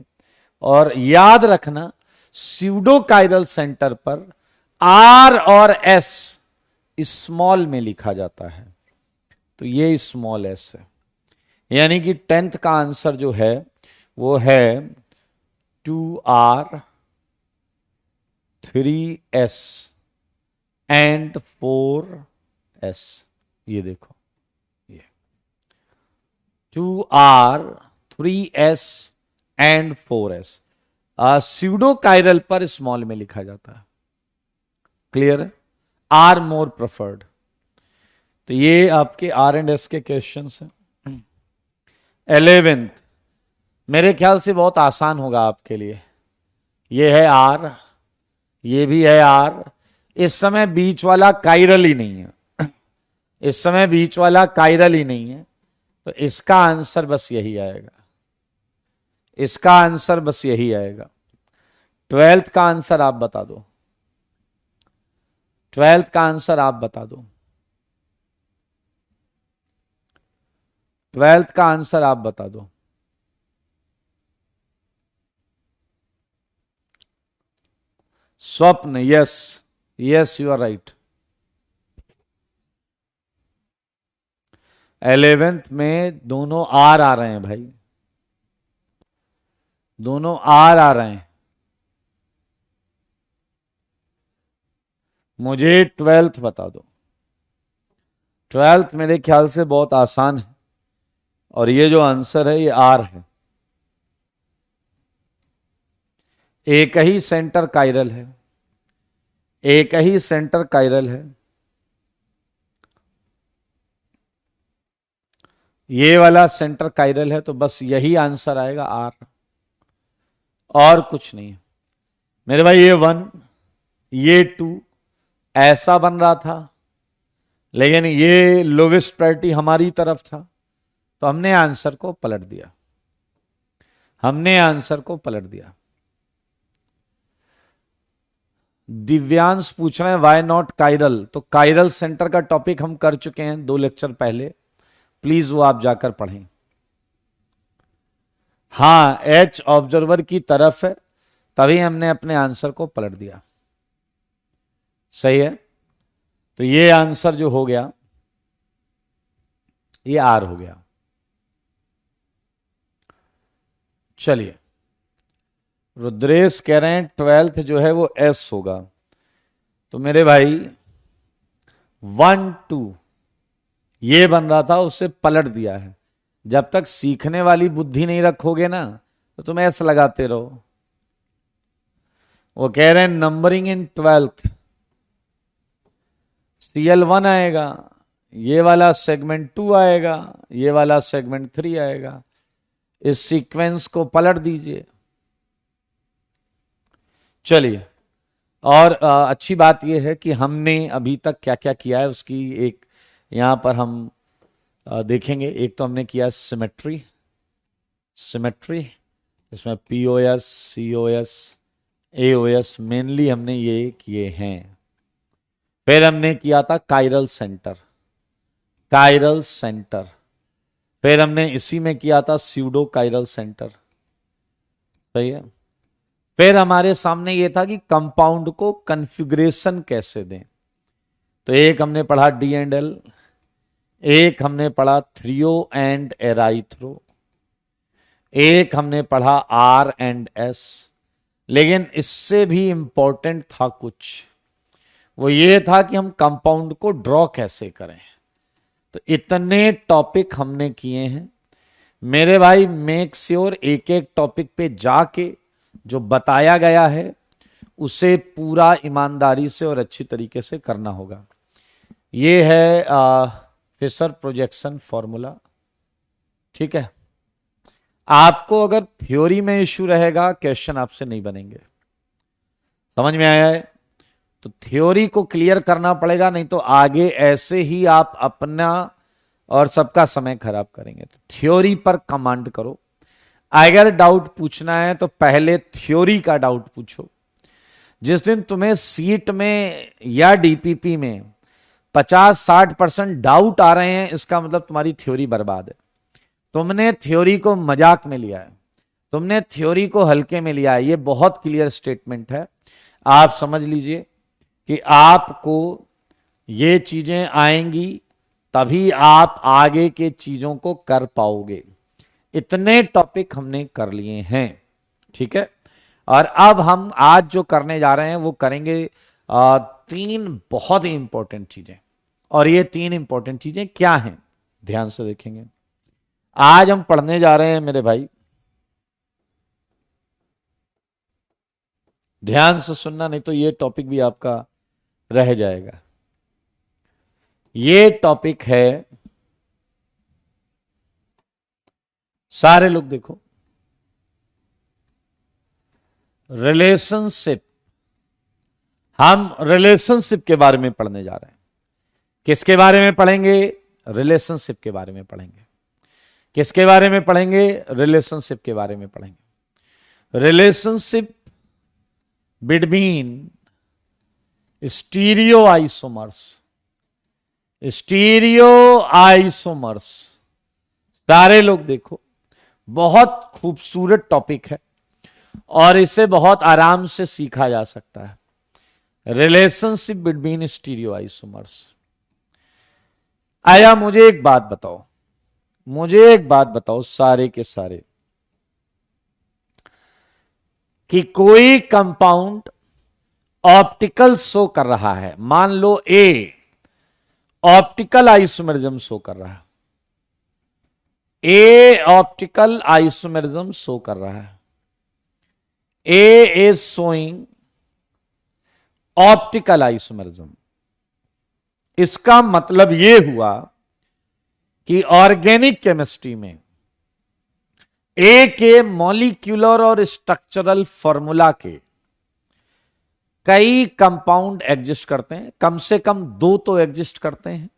और याद रखना स्यूडो कायरल सेंटर पर R और S स्मॉल में लिखा जाता है, तो ये स्मॉल s है। यानी कि 10th का आंसर जो है वो है 2r 3s एंड 4s। ये देखो, ये 2r 3s and 4s pseudo chiral पर स्मॉल में लिखा जाता है, क्लियर है। R more preferred. तो ये आपके आर एंड एस के क्वेश्चंस हैं। 11th मेरे ख्याल से बहुत आसान होगा आपके लिए। ये है आर, ये भी है आर। इस समय बीच वाला कायरल ही नहीं है, इस समय बीच वाला कायरल ही नहीं है, तो इसका आंसर बस यही आएगा, इसका आंसर बस यही आएगा। 12th का आंसर आप बता दो, 12th का आंसर आप बता दो, 12th का आंसर आप बता दो। Swapn, yes yes you are right. 11th में दोनों आर आ रहे हैं भाई, दोनों आर आ रहे हैं। मुझे 12th बता दो। 12th मेरे ख्याल से बहुत आसान है, और ये जो आंसर है ये आर है। एक ही सेंटर कायरल है, एक ही सेंटर कायरल है। ये वाला सेंटर कायरल है, तो बस यही आंसर आएगा आर, और कुछ नहीं। मेरे भाई ये 1 ये 2 ऐसा बन रहा था, लेकिन ये लोवेस्ट प्रायोरिटी हमारी तरफ था, तो हमने आंसर को पलट दिया, हमने आंसर को पलट दिया। दिव्यांश पूछ रहे हैं व्हाई नॉट कायरल, तो कायरल सेंटर का टॉपिक हम कर चुके हैं 2 लेक्चर पहले, प्लीज वो आप जाकर पढ़ें। हां, एच ऑब्जर्वर की तरफ है, तभी हमने अपने आंसर को पलट दिया। सही है, तो ये आंसर जो हो गया ये आर हो गया। चलिए, रुद्रेश कह रहे हैं 12th जो है वो एस होगा, तो मेरे भाई 1 2 ये बन रहा था, उससे पलट दिया है। जब तक सीखने वाली बुद्धि नहीं रखोगे ना तो तुम एस लगाते रहो। वो कह रहे हैं नंबरिंग इन 12th CL1 आएगा, ये वाला सेगमेंट 2 आएगा, ये वाला सेगमेंट 3 आएगा। इस सीक्वेंस को पलट दीजिए। चलिए, और अच्छी बात यह है कि हमने अभी तक क्या क्या किया है उसकी एक यहां पर हम देखेंगे। एक तो हमने किया सिमेट्री, सिमेट्री इसमें POS, COS, AOS मेनली हमने ये किए हैं। फिर हमने किया था कायरल सेंटर, कायरल सेंटर। फिर हमने इसी में किया था स्यूडो कायरल सेंटर। सही है। फिर हमारे सामने ये था कि कंपाउंड को कॉन्फ़िगरेशन कैसे दें, तो एक हमने पढ़ा D&L, एक हमने पढ़ा थ्रियो एंड एराइथ्रो, एक हमने पढ़ा R&S। लेकिन इससे भी इंपॉर्टेंट था कुछ, वो ये था कि हम कंपाउंड को ड्रॉ कैसे करें। तो इतने टॉपिक हमने किए हैं मेरे भाई। मेक श्योर एक एक टॉपिक पे जाके जो बताया गया है उसे पूरा ईमानदारी से और अच्छी तरीके से करना होगा। ये है फिशर प्रोजेक्शन फॉर्मूला, ठीक है। आपको अगर थ्योरी में इश्यू रहेगा, क्वेश्चन आपसे नहीं बनेंगे। समझ में आया है? तो थ्योरी को क्लियर करना पड़ेगा, नहीं तो आगे ऐसे ही आप अपना और सबका समय खराब करेंगे। तो थ्योरी पर कमांड करो। अगर डाउट पूछना है तो पहले थ्योरी का डाउट पूछो। जिस दिन तुम्हें सीट में या DPP में 50-60% डाउट आ रहे हैं, इसका मतलब तुम्हारी थ्योरी बर्बाद है। तुमने थ्योरी को मजाक में लिया है, तुमने थ्योरी को हल्के में लिया है। ये बहुत क्लियर स्टेटमेंट है, आप समझ लीजिए कि आपको ये चीजें आएंगी तभी आप आगे के चीजों को कर पाओगे। इतने टॉपिक हमने कर लिए हैं, ठीक है। और अब हम आज जो करने जा रहे हैं वो करेंगे 3 बहुत ही इंपॉर्टेंट चीजें। और ये 3 इंपॉर्टेंट चीजें क्या हैं, ध्यान से देखेंगे। आज हम पढ़ने जा रहे हैं मेरे भाई, ध्यान से सुनना, नहीं तो ये टॉपिक भी आपका रह जाएगा। ये टॉपिक है, सारे लोग देखो, रिलेशनशिप। हम रिलेशनशिप के बारे में पढ़ने जा रहे हैं। किसके बारे में पढ़ेंगे? रिलेशनशिप के बारे में पढ़ेंगे। किसके बारे में पढ़ेंगे? रिलेशनशिप के बारे में पढ़ेंगे। Relationship between stereo isomers, stereo isomers. सारे लोग देखो, बहुत खूबसूरत टॉपिक है और इसे बहुत आराम से सीखा जा सकता है। Relationship between stereo isomers. आया, मुझे एक बात बताओ, मुझे एक बात बताओ सारे के सारे, कि कोई कंपाउंड ऑप्टिकल शो कर रहा है। मान लो ए ऑप्टिकल आइसोमेरिज्म शो कर रहा है, ए ऑप्टिकल आइसोमेरिज्म शो कर रहा है। ए इज शोइंग ऑप्टिकल आइसोमेरिज्म। इसका मतलब यह हुआ कि ऑर्गेनिक केमिस्ट्री में ए के मॉलिक्यूलर और स्ट्रक्चरल फॉर्मूला के कई कंपाउंड एग्जिस्ट करते हैं, कम से कम 2 तो एग्जिस्ट करते हैं,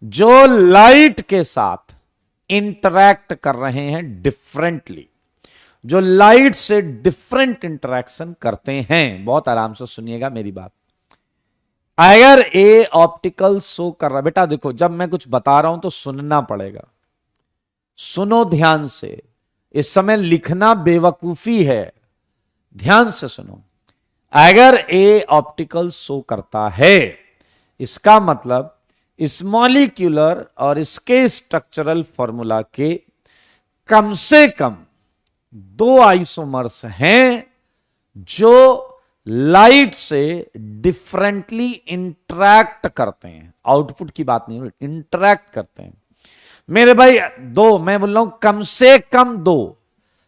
जो लाइट के साथ इंटरैक्ट कर रहे हैं डिफरेंटली, जो लाइट से डिफरेंट इंटरैक्शन करते हैं। बहुत आराम से सुनिएगा मेरी बात। अगर ए ऑप्टिकल शो कर रहा, बेटा देखो जब मैं कुछ बता रहा हूं तो सुनना पड़ेगा, सुनो ध्यान से। इस समय लिखना बेवकूफी है, ध्यान से सुनो। अगर ए ऑप्टिकल शो करता है, इसका मतलब इस मॉलिक्यूलर और इसके स्ट्रक्चरल फॉर्मूला के कम से कम 2 आइसोमर्स हैं जो लाइट से डिफरेंटली इंटरैक्ट करते हैं। आउटपुट की बात नहीं, इंटरैक्ट करते हैं मेरे भाई। 2, मैं बोल रहा हूं कम से कम 2।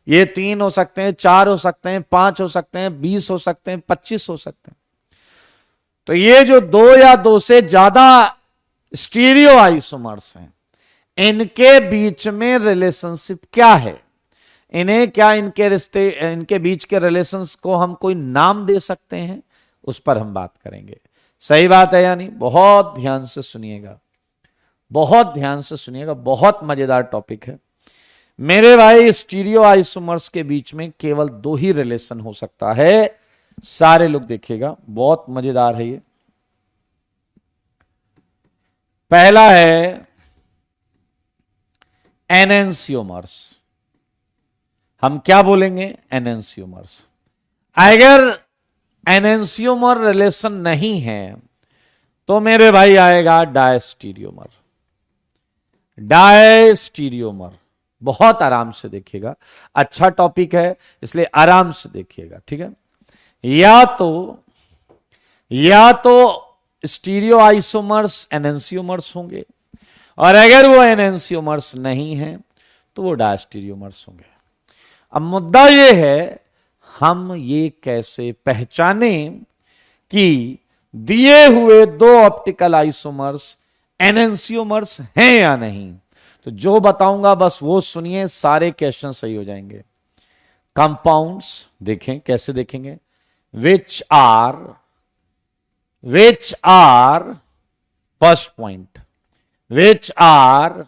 ये 3 हो सकते हैं, 4 हो सकते हैं, 5 हो सकते हैं, 20 हो सकते हैं, 25 हो सकते हैं। तो ये जो 2 या 2 से ज्यादा स्टीरियो आइसोमर्स हैं, इनके बीच में रिलेशनशिप क्या है? इन्हें क्या इनके रिश्ते, इनके बीच के रिलेशंस को हम कोई नाम दे सकते हैं? उस पर हम बात करेंगे। सही बात है या नहीं? बहुत ध्यान से सुनिएगा, बहुत ध्यान से सुनिएगा, बहुत मजेदार टॉपिक है मेरे भाई। स्टीरियो आइसोमर्स के बीच में केवल 2 ही रिलेशन हो सकता है। सारे लोग देखिएगा, बहुत मजेदार है ये। पहला है एनेंसियोमर्स। हम क्या बोलेंगे? एनेंसियोमर्स। अगर एनेंसियोमर रिलेशन नहीं है तो मेरे भाई आएगा डायस्टीरियोमर। डायस्टीरियोमर, बहुत आराम से देखिएगा, अच्छा टॉपिक है इसलिए आराम से देखिएगा, ठीक है। या तो स्टीरियो आइसोमर्स एनेंसियोमर्स होंगे, और अगर वो एनेंसियोमर्स नहीं है तो वो डायस्टीरियोमर्स होंगे। अब मुद्दा ये है, हम ये कैसे पहचाने कि दिए हुए 2 ऑप्टिकल आइसोमर्स एनेंसियोमर्स हैं या नहीं? तो जो बताऊंगा बस वो सुनिए, सारे क्वेश्चन सही हो जाएंगे। कंपाउंड्स देखें, कैसे देखेंगे? Which are first point, which are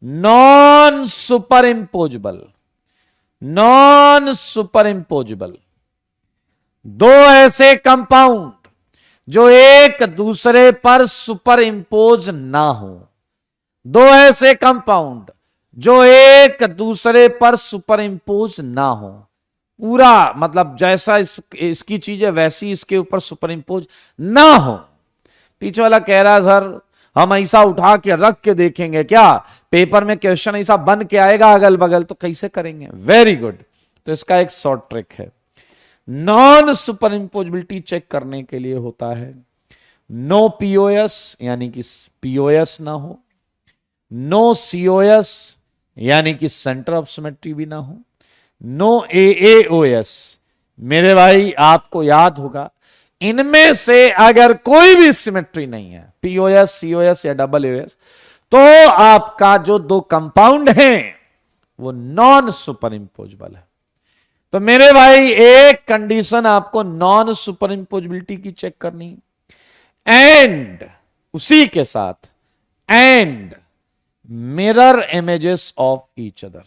non superimposable. Non superimposable, 2 ऐसे कंपाउंड जो एक दूसरे पर सुपर इम्पोज ना हो। 2 ऐसे कंपाउंड जो एक दूसरे पर सुपर इम्पोज ना हो। पूरा मतलब जैसा इसकी चीज है वैसी इसके ऊपर सुपर इम्पोज ना हो। पीछे वाला कह रहा है सर हम ऐसा उठा के रख के देखेंगे क्या? पेपर में क्वेश्चन ऐसा बन के आएगा अगल बगल, तो कैसे करेंगे? Very good. तो इसका एक शॉर्ट ट्रिक है। नॉन सुपर इम्पोजिबिलिटी चेक करने के लिए होता है नो पीओएस, यानी कि पीओएस ना हो, नो सीओएस यानी कि सेंटर ऑफ सिमेट्री भी ना हो, नो एएओएस। मेरे भाई आपको याद होगा इनमें से अगर कोई भी सिमेट्री नहीं है, पीओएस, सीओएस या डबल एओएस, तो आपका जो 2 कंपाउंड हैं वो नॉन सुपर इम्पोजेबल है। तो मेरे भाई एक कंडीशन आपको नॉन सुपर इम्पोजिबिलिटी की चेक करनी, एंड उसी के साथ and mirror images of each other.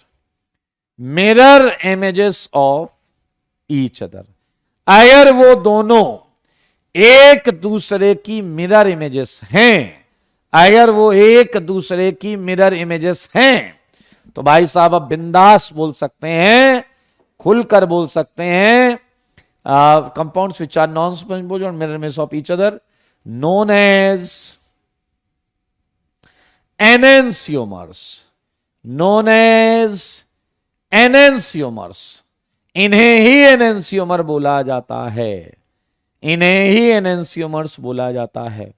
Mirror images of each other, अगर वो दोनों एक दूसरे की मिरर इमेजेस हैं, अगर वो एक दूसरे की मिरर इमेजेस हैं, तो भाई साहब अब बिंदास बोल सकते हैं, खुलकर बोल सकते हैं, compounds which are non superimposable और mirror image of each other known as enantiomers, known as enantiomers। इन्हें ही एनेंसियोमर बोला जाता है, इन्हें ही एनेंसियोमर्स बोला जाता है।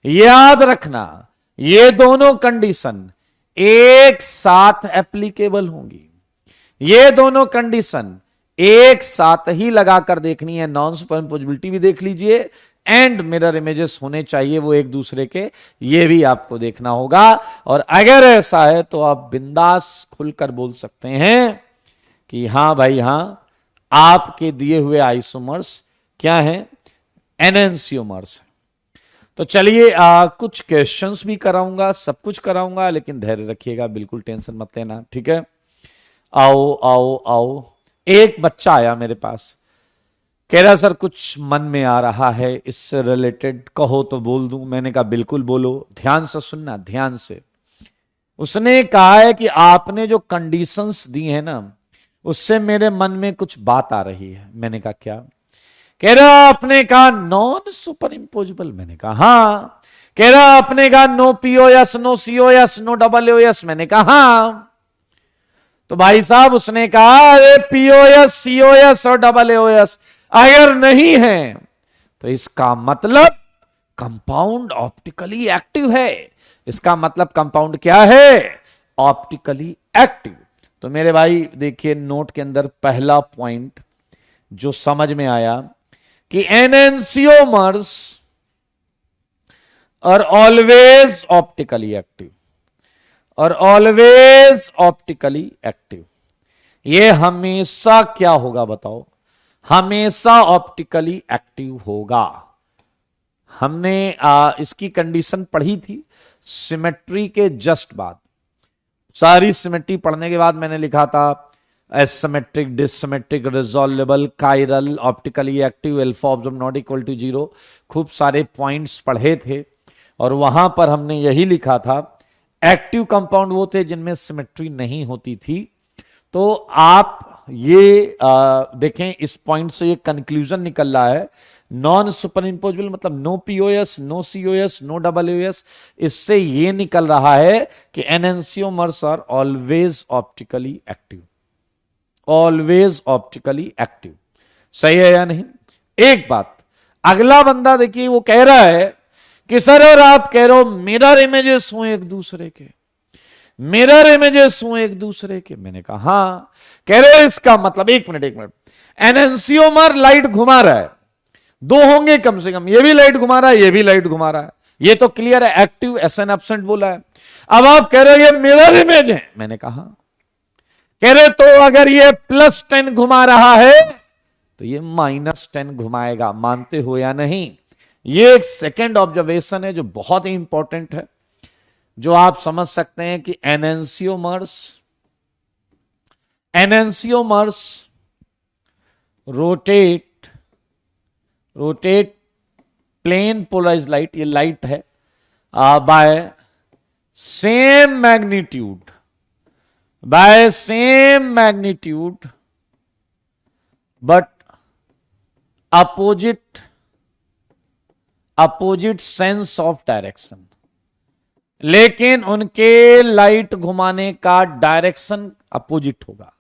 याद रखना ये दोनों कंडीशन एक साथ एप्लीकेबल होंगी, ये दोनों कंडीशन एक साथ ही लगाकर देखनी है। नॉन सुपर इम्पोजिबिलिटी भी देख लीजिए, एंड मिरर इमेजेस होने चाहिए वो एक दूसरे के, ये भी आपको देखना होगा। और अगर ऐसा है तो आप बिंदास खुलकर बोल सकते हैं कि हां भाई हां, आपके दिए हुए आइसोमर्स क्या हैं? एनेंसियोमर्स। तो चलिए कुछ क्वेश्चंस भी कराऊंगा, सब कुछ कराऊंगा, लेकिन धैर्य रखिएगा, बिल्कुल टेंशन मत लेना, ठीक है। आओ आओ आओ। एक बच्चा आया मेरे पास, कह रहा सर कुछ मन में आ रहा है, इससे रिलेटेड कहो तो बोल दूं। मैंने कहा बिल्कुल बोलो, ध्यान से सुनना, ध्यान से। उसने कहा है कि आपने जो कंडीशंस दी है ना, उससे मेरे मन में कुछ बात आ रही है। मैंने कहा क्या? कह रहा आपने कहा नॉन सुपर इम्पोजिबल। मैंने कहा हाँ। कह रहा आपने कहा no POS, no COS, no double OS. मैंने कहा हाँ। तो भाई साहब उसने कहा अरे पीओएस, सीओएस और डबल ओएस अगर नहीं है तो इसका मतलब कंपाउंड ऑप्टिकली एक्टिव है। इसका मतलब कंपाउंड क्या है? Optically active. तो मेरे भाई देखिए नोट के अंदर पहला पॉइंट जो समझ में आया कि enantiomers are always optically active, और ऑलवेज ऑप्टिकली एक्टिव। ये हमेशा क्या होगा बताओ? हमेशा ऑप्टिकली एक्टिव होगा। हमने इसकी कंडीशन पढ़ी थी सिमेट्री के जस्ट बाद। सारी सिमेट्री पढ़ने के बाद मैंने लिखा था asymmetric, dissymmetric, resolvable, chiral, optically active, alpha observed not equal to 0। खूब सारे पॉइंट्स पढ़े थे और वहां पर हमने यही लिखा था एक्टिव कंपाउंड वो थे जिनमें सिमेट्री नहीं होती थी। तो आप ये देखें, इस पॉइंट से ये कंक्लूजन निकल रहा है नॉन सुपर इम्पोजिबल मतलब no POS, no COS, no double OS. इससे ये निकल रहा है कि enantiomers are always optically active, always optically active. सही है या नहीं? एक बात। अगला बंदा देखिए वो कह रहा है कि सर और आप कह रहे हो मिरर इमेजेस हुए एक दूसरे के, मिरर इमेजेस हुए एक दूसरे के। मैंने कहा हां। कह रहे इसका मतलब, एक मिनट, एनेंसियोमर लाइट घुमा रहा है, दो होंगे कम से कम, ये भी लाइट घुमा रहा है, ये भी लाइट घुमा रहा है, ये तो क्लियर है, एक्टिव एसन एब्सेंट बोला है। अब आप कह रहे हो ये मिरर इमेज है। मैंने कहा कह रहे तो अगर ये +10 घुमा रहा है तो ये -10 घुमाएगा, मानते हो या नहीं? ये एक सेकेंड ऑब्जर्वेशन है जो बहुत ही इंपॉर्टेंट है, जो आप समझ सकते हैं कि enantiomers rotate plane polarize light, ये लाइट है, by same magnitude but opposite sense of direction. लेकिन उनके लाइट घुमाने का डायरेक्शन अपोजिट होगा,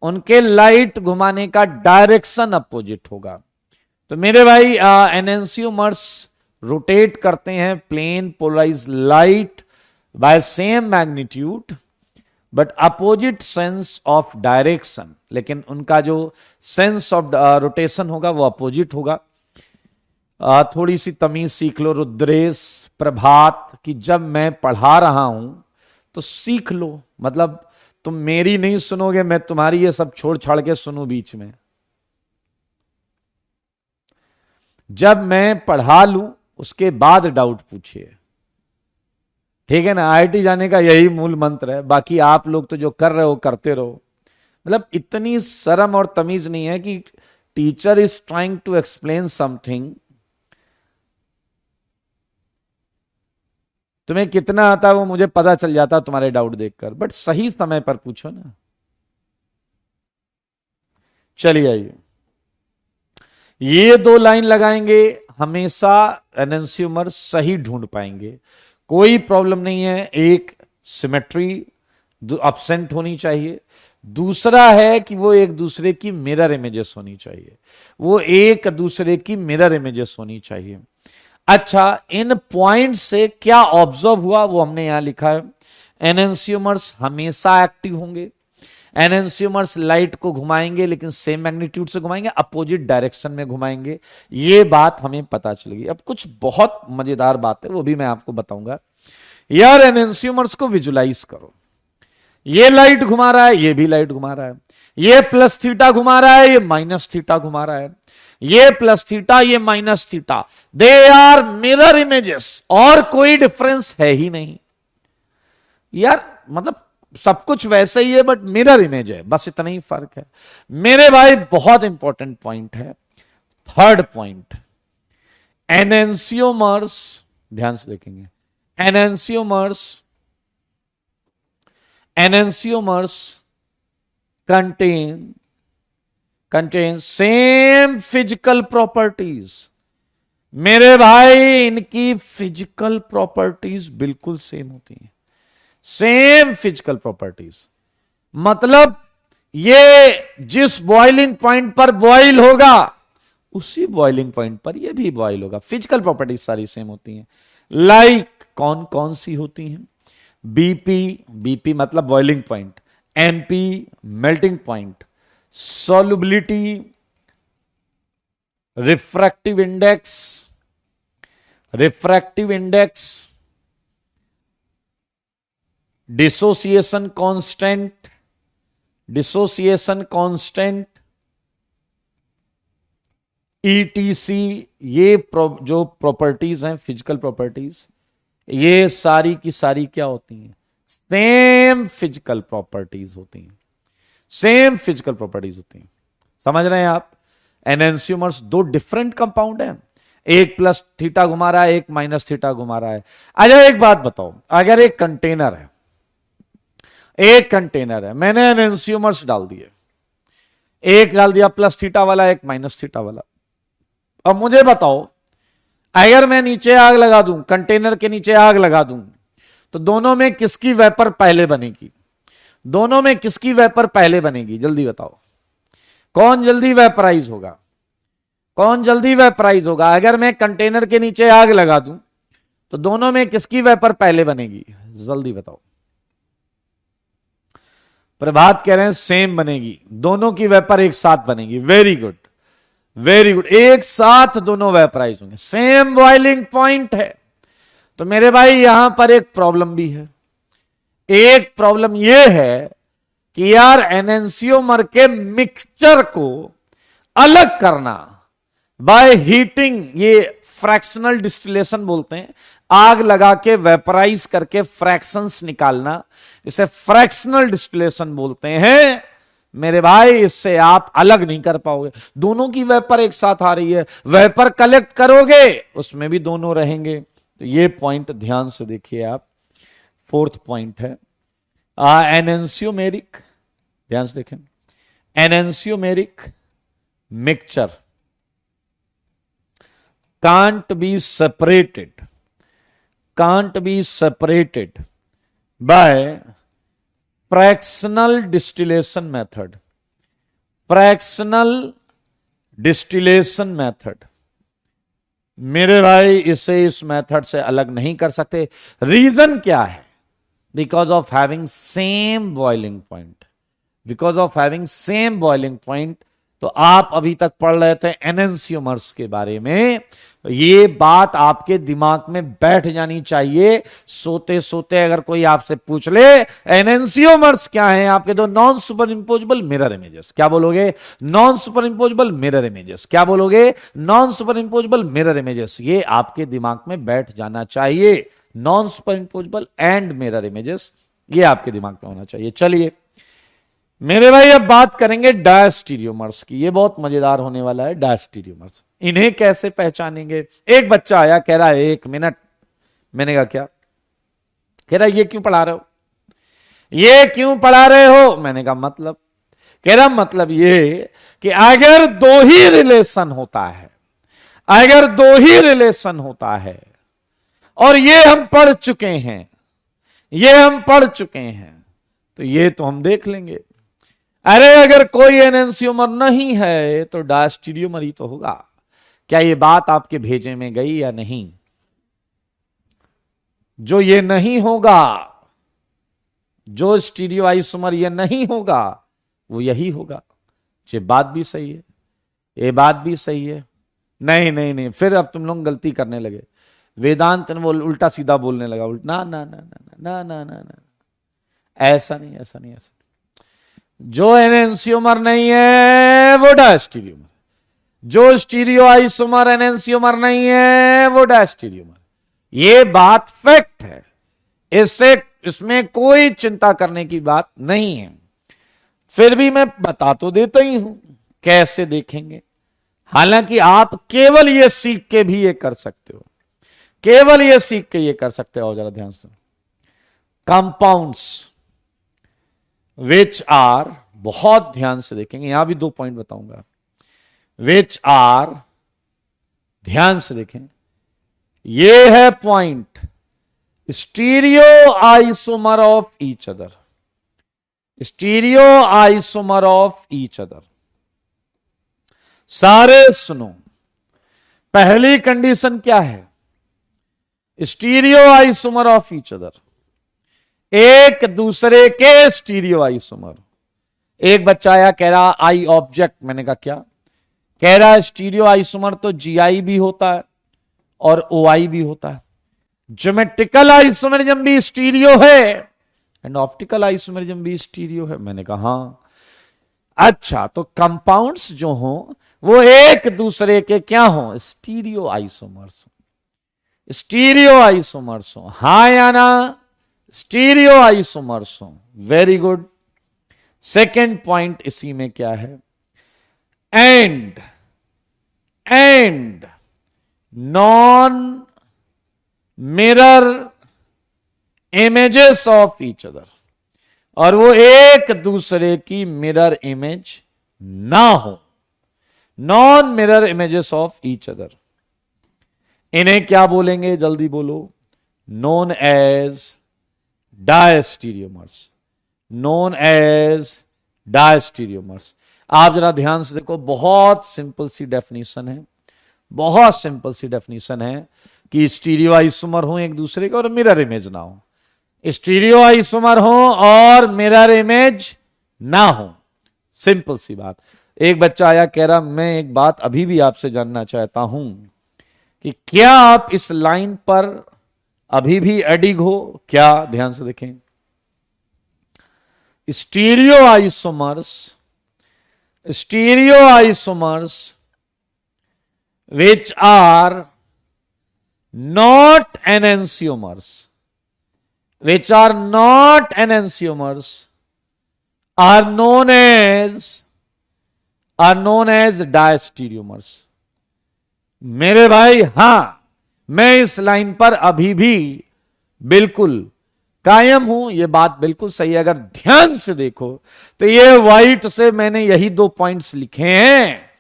उनके लाइट घुमाने का डायरेक्शन अपोजिट होगा। तो मेरे भाई एनेंसियोमर्स रोटेट करते हैं plane polarize light by same magnitude but opposite sense of direction, लेकिन उनका जो सेंस ऑफ रोटेशन होगा वो अपोजिट होगा। थोड़ी सी तमीज सीख लो रुद्रेश, प्रभात, कि जब मैं पढ़ा रहा हूं तो सीख लो, मतलब तुम मेरी नहीं सुनोगे, मैं तुम्हारी ये सब छोड़ छाड़ के सुनूं बीच में। जब मैं पढ़ा लूं उसके बाद डाउट पूछिए, ठीक है ना? आईआईटी जाने का यही मूल मंत्र है। बाकी आप लोग तो जो कर रहे हो करते रहो। मतलब इतनी शर्म और तमीज नहीं है कि teacher is trying to explain something, तुम्हें कितना आता है वो मुझे पता चल जाता तुम्हारे डाउट देखकर, बट सही समय पर पूछो ना। चलिए आइए, ये 2 लाइन लगाएंगे, हमेशा एनेंसियोमर सही ढूंढ पाएंगे, कोई प्रॉब्लम नहीं है। एक सिमेट्री एब्सेंट होनी चाहिए, दूसरा है कि वो एक दूसरे की मिरर इमेजेस होनी चाहिए, वो एक दूसरे की मिरर इमेजेस होनी चाहिए। अच्छा, इन पॉइंट से क्या ऑब्जर्व हुआ वो हमने यहां लिखा है। एनेंसियोमर्स हमेशा एक्टिव होंगे, एनेंसियोमर्स लाइट को घुमाएंगे लेकिन सेम मैग्नीट्यूड से घुमाएंगे, अपोजिट डायरेक्शन में घुमाएंगे। ये बात हमें पता चल गई। अब कुछ बहुत मजेदार बात है, वो भी मैं आपको बताऊंगा। यार एनेंसियोमर्स को विजुलाइज करो। ये लाइट घुमा रहा है, ये भी लाइट घुमा रहा है, ये प्लस थीटा घुमा रहा है, ये माइनस थीटा घुमा रहा है, ये प्लस थीटा, ये minus theta, they are mirror images, और कोई डिफरेंस है ही नहीं यार। मतलब सब कुछ वैसे ही है, बट मिरर इमेज है, बस इतना ही फर्क है मेरे भाई। बहुत इंपॉर्टेंट पॉइंट है, थर्ड पॉइंट, एनेंसियोमर्स, ध्यान से देखेंगे, एनेंसियोमर्स, एनेंसियोमर्स कंटेन सेम फिजिकल प्रॉपर्टीज। मेरे भाई इनकी फिजिकल प्रॉपर्टीज बिल्कुल सेम होती हैं, सेम फिजिकल प्रॉपर्टीज। मतलब ये जिस बॉइलिंग पॉइंट पर बॉइल होगा, उसी बॉइलिंग पॉइंट पर ये भी बॉइल होगा। फिजिकल प्रॉपर्टीज सारी सेम होती हैं। लाइक कौन कौन सी होती हैं? बीपी, बीपी मतलब boiling point, MP melting point, solubility, refractive index, refractive index, dissociation constant, dissociation constant, etc. ये जो प्रॉपर्टीज हैं फिजिकल प्रॉपर्टीज, ये सारी की सारी क्या होती हैं? सेम फिजिकल प्रॉपर्टीज होती हैं, सेम फिजिकल प्रॉपर्टीज होती हैं। समझ रहे हैं आप? एनेंसियोमर्स दो डिफरेंट कंपाउंड हैं, एक प्लस थीटा घुमा रहा है, एक माइनस थीटा घुमा रहा है। अच्छा एक बात बताओ, अगर एक कंटेनर है, एक कंटेनर है, मैंने एनेंसियोमर्स डाल दिए, एक डाल दिया प्लस थीटा वाला, एक माइनस थीटा वाला। अब मुझे बताओ, अगर मैं नीचे आग लगा दूं, कंटेनर के नीचे आग लगा दूं, तो दोनों में किसकी वेपर पहले बनेगी? दोनों में किसकी वेपर पहले बनेगी? जल्दी बताओ, कौन जल्दी वेपराइज होगा? कौन जल्दी वेपराइज होगा? अगर मैं कंटेनर के नीचे आग लगा दूं, तो दोनों में किसकी वेपर पहले बनेगी? जल्दी बताओ। प्रभात कह रहे हैं सेम बनेगी, दोनों की वेपर एक साथ बनेगी। वेरी गुड, वेरी गुड, एक साथ दोनों वेपराइज होंगे, सेम बॉइलिंग पॉइंट है। तो मेरे भाई यहां पर एक प्रॉब्लम भी है। एक प्रॉब्लम यह है कि यार एनेंसियोमर के मिक्सचर को अलग करना बाय हीटिंग, ये फ्रैक्शनल डिस्टिलेशन बोलते हैं, आग लगा के वेपराइज करके फ्रैक्शंस निकालना, इसे फ्रैक्शनल डिस्टिलेशन बोलते हैं। मेरे भाई इससे आप अलग नहीं कर पाओगे, दोनों की वेपर एक साथ आ रही है, वेपर कलेक्ट करोगे उसमें भी दोनों रहेंगे। तो ये पॉइंट ध्यान से देखिए आप, फोर्थ पॉइंट है एनेंसियोमेरिक, ध्यान से देखें, एनेंसियोमेरिक mixture can't be separated, can't be separated by fractional distillation method, fractional distillation method। मेरे भाई इसे इस मेथड से अलग नहीं कर सकते। रीजन क्या है? Because of having same boiling point, because of having same boiling point. तो आप अभी तक पढ़ रहे थे एनेंसियोमर्स के बारे में, ये बात आपके दिमाग में बैठ जानी चाहिए। सोते सोते अगर कोई आपसे पूछ ले एनेंसियोमर्स क्या है, आपके दो non superimposable mirror images, क्या बोलोगे? Non superimposable mirror images, क्या बोलोगे? Non superimposable mirror images. ये आपके दिमाग में बैठ जाना चाहिए, non superimposable and mirror images, ये आपके दिमाग में होना चाहिए। चलिए मेरे भाई अब बात करेंगे डायस्टीरियोमर्स की, ये बहुत मजेदार होने वाला है। डायस्टीरियोमर्स, इन्हें कैसे पहचानेंगे? एक बच्चा आया कह रहा है 1 मिनट, मैंने कहा क्या? कह रहा ये क्यों पढ़ा रहे हो, ये क्यों पढ़ा रहे हो? मैंने कहा मतलब, कह रहा मतलब ये कि अगर दो ही रिलेशन होता है, अगर दो ही रिलेशन होता है, और ये हम पढ़ चुके हैं, ये हम पढ़ चुके हैं, तो ये तो हम देख लेंगे। अरे अगर कोई एनेंसियोमर नहीं है तो डायस्टीरियोमर ही तो होगा। क्या ये बात आपके भेजे में गई या नहीं? जो ये नहीं होगा, जो स्टीरियोआइसोमर ये नहीं होगा, वो यही होगा। ये बात भी सही है, ये बात भी सही है। नहीं नहीं नहीं, फिर अब तुम लोग गलती करने लगे। वेदांत ने वो उल्टा सीधा बोलने लगा, ना ना ना ना ना ना ना ना, ऐसा नहीं, ऐसा नहीं, ऐसा नहीं। जो एनेंसियोमर नहीं है वो डायस्टीरियोमर, जो स्टीरियो आइसोमर एनेंसियोमर नहीं है वो डायस्टीरियोमर। ये बात फैक्ट है, इसमें कोई चिंता करने की बात नहीं है। फिर भी मैं बता तो देता ही हूं कैसे देखेंगे। हालांकि आप केवल ये सीख के भी ये कर सकते हो, केवल ये सीख के ये कर सकते हो। जरा ध्यान से, कंपाउंड्स विच आर, बहुत ध्यान से देखेंगे, यहां भी 2 पॉइंट बताऊंगा, विच आर, ध्यान से देखें, ये है point, stereo isomer of each other, stereo isomer of each other. सारे सुनो, पहली कंडीशन क्या है? Stereoisomer of each other, एक दूसरे के स्टीरियो आइसोमर। एक बच्चा आया कह रहा आई ऑब्जेक्ट, मैंने कहा क्या? कह रहा है स्टीरियो आइसोमर तो जीआई भी होता है और ओआई भी होता है, ज्योमेट्रिकल आइसोमरिज्म भी स्टीरियो है एंड ऑप्टिकल आइसोमरिज्म भी स्टीरियो है। मैंने कहा हां। अच्छा, तो कंपाउंड्स जो हो वो एक दूसरे के क्या हो? स्टीरियो आइसोमर्स, स्टीरियो आइसोमर्स हो, हां या ना? स्टीरियो आइसोमर्स हो, वेरी गुड। सेकेंड पॉइंट इसी में क्या है? And non mirror images of each other, और वो एक दूसरे की मिरर इमेज ना हो, non mirror images of each other. इन्हें क्या बोलेंगे? जल्दी बोलो। Known as diastereomers, known as diastereomers. आप जरा ध्यान से देखो, बहुत सिंपल सी डेफिनेशन है, बहुत सिंपल सी डेफिनेशन है कि स्टीरियो आइसोमर हो एक दूसरे के और मिरर इमेज ना हो, स्टीरियो आइसोमर हो और मिरर इमेज ना हो, सिंपल सी बात। एक बच्चा आया कह रहा मैं एक बात अभी भी आपसे जानना चाहता हूं कि क्या आप इस लाइन पर अभी भी एडिग हो क्या? ध्यान से देखें, stereo isomers which are not enantiomers, which are not enantiomers are known as diastereomers। मेरे भाई हां, मैं इस लाइन पर अभी भी बिल्कुल कायम हूं, यह बात बिल्कुल सही है। अगर ध्यान से देखो तो ये व्हाइट से मैंने यही 2 पॉइंट्स लिखे हैं,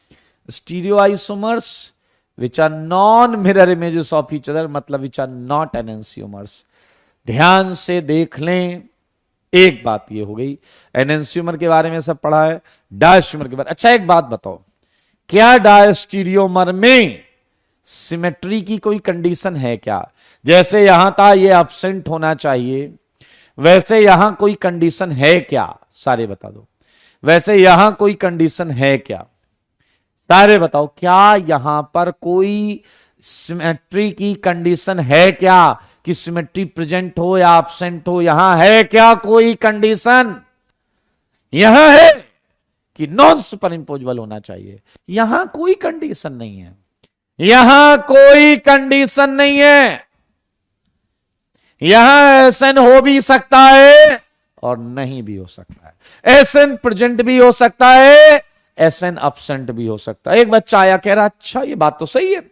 stereo isomers which are non-mirror images of each other, मतलब which are not enantiomers। ध्यान से देख लें, एक बात ये हो गई, एनेंसियोमर के बारे में सब पढ़ा है, डायस्टीरियोमर के बारे। अच्छा एक बात बताओ, क्या डायस्टीरियोमर में सिमेट्री की कोई कंडीशन है क्या? जैसे यहां था ये एब्सेंट होना चाहिए, वैसे यहां कोई कंडीशन है क्या? सारे बता दो, वैसे यहां कोई कंडीशन है क्या? सारे बताओ, क्या यहां पर कोई सिमेट्री की कंडीशन है क्या कि सिमेट्री प्रेजेंट हो या एब्सेंट हो? यहां है क्या कोई कंडीशन? यहां है कि नॉन सुपर इंपोजेबल होना चाहिए, यहां कोई कंडीशन नहीं है, यहां कोई कंडीशन नहीं है। यहां एसएन हो भी सकता है और नहीं भी हो सकता है, एसएन प्रेजेंट भी हो सकता है, एसएन अब्सेंट भी हो सकता है। एक बच्चा आया कह रहा अच्छा ये बात तो सही है,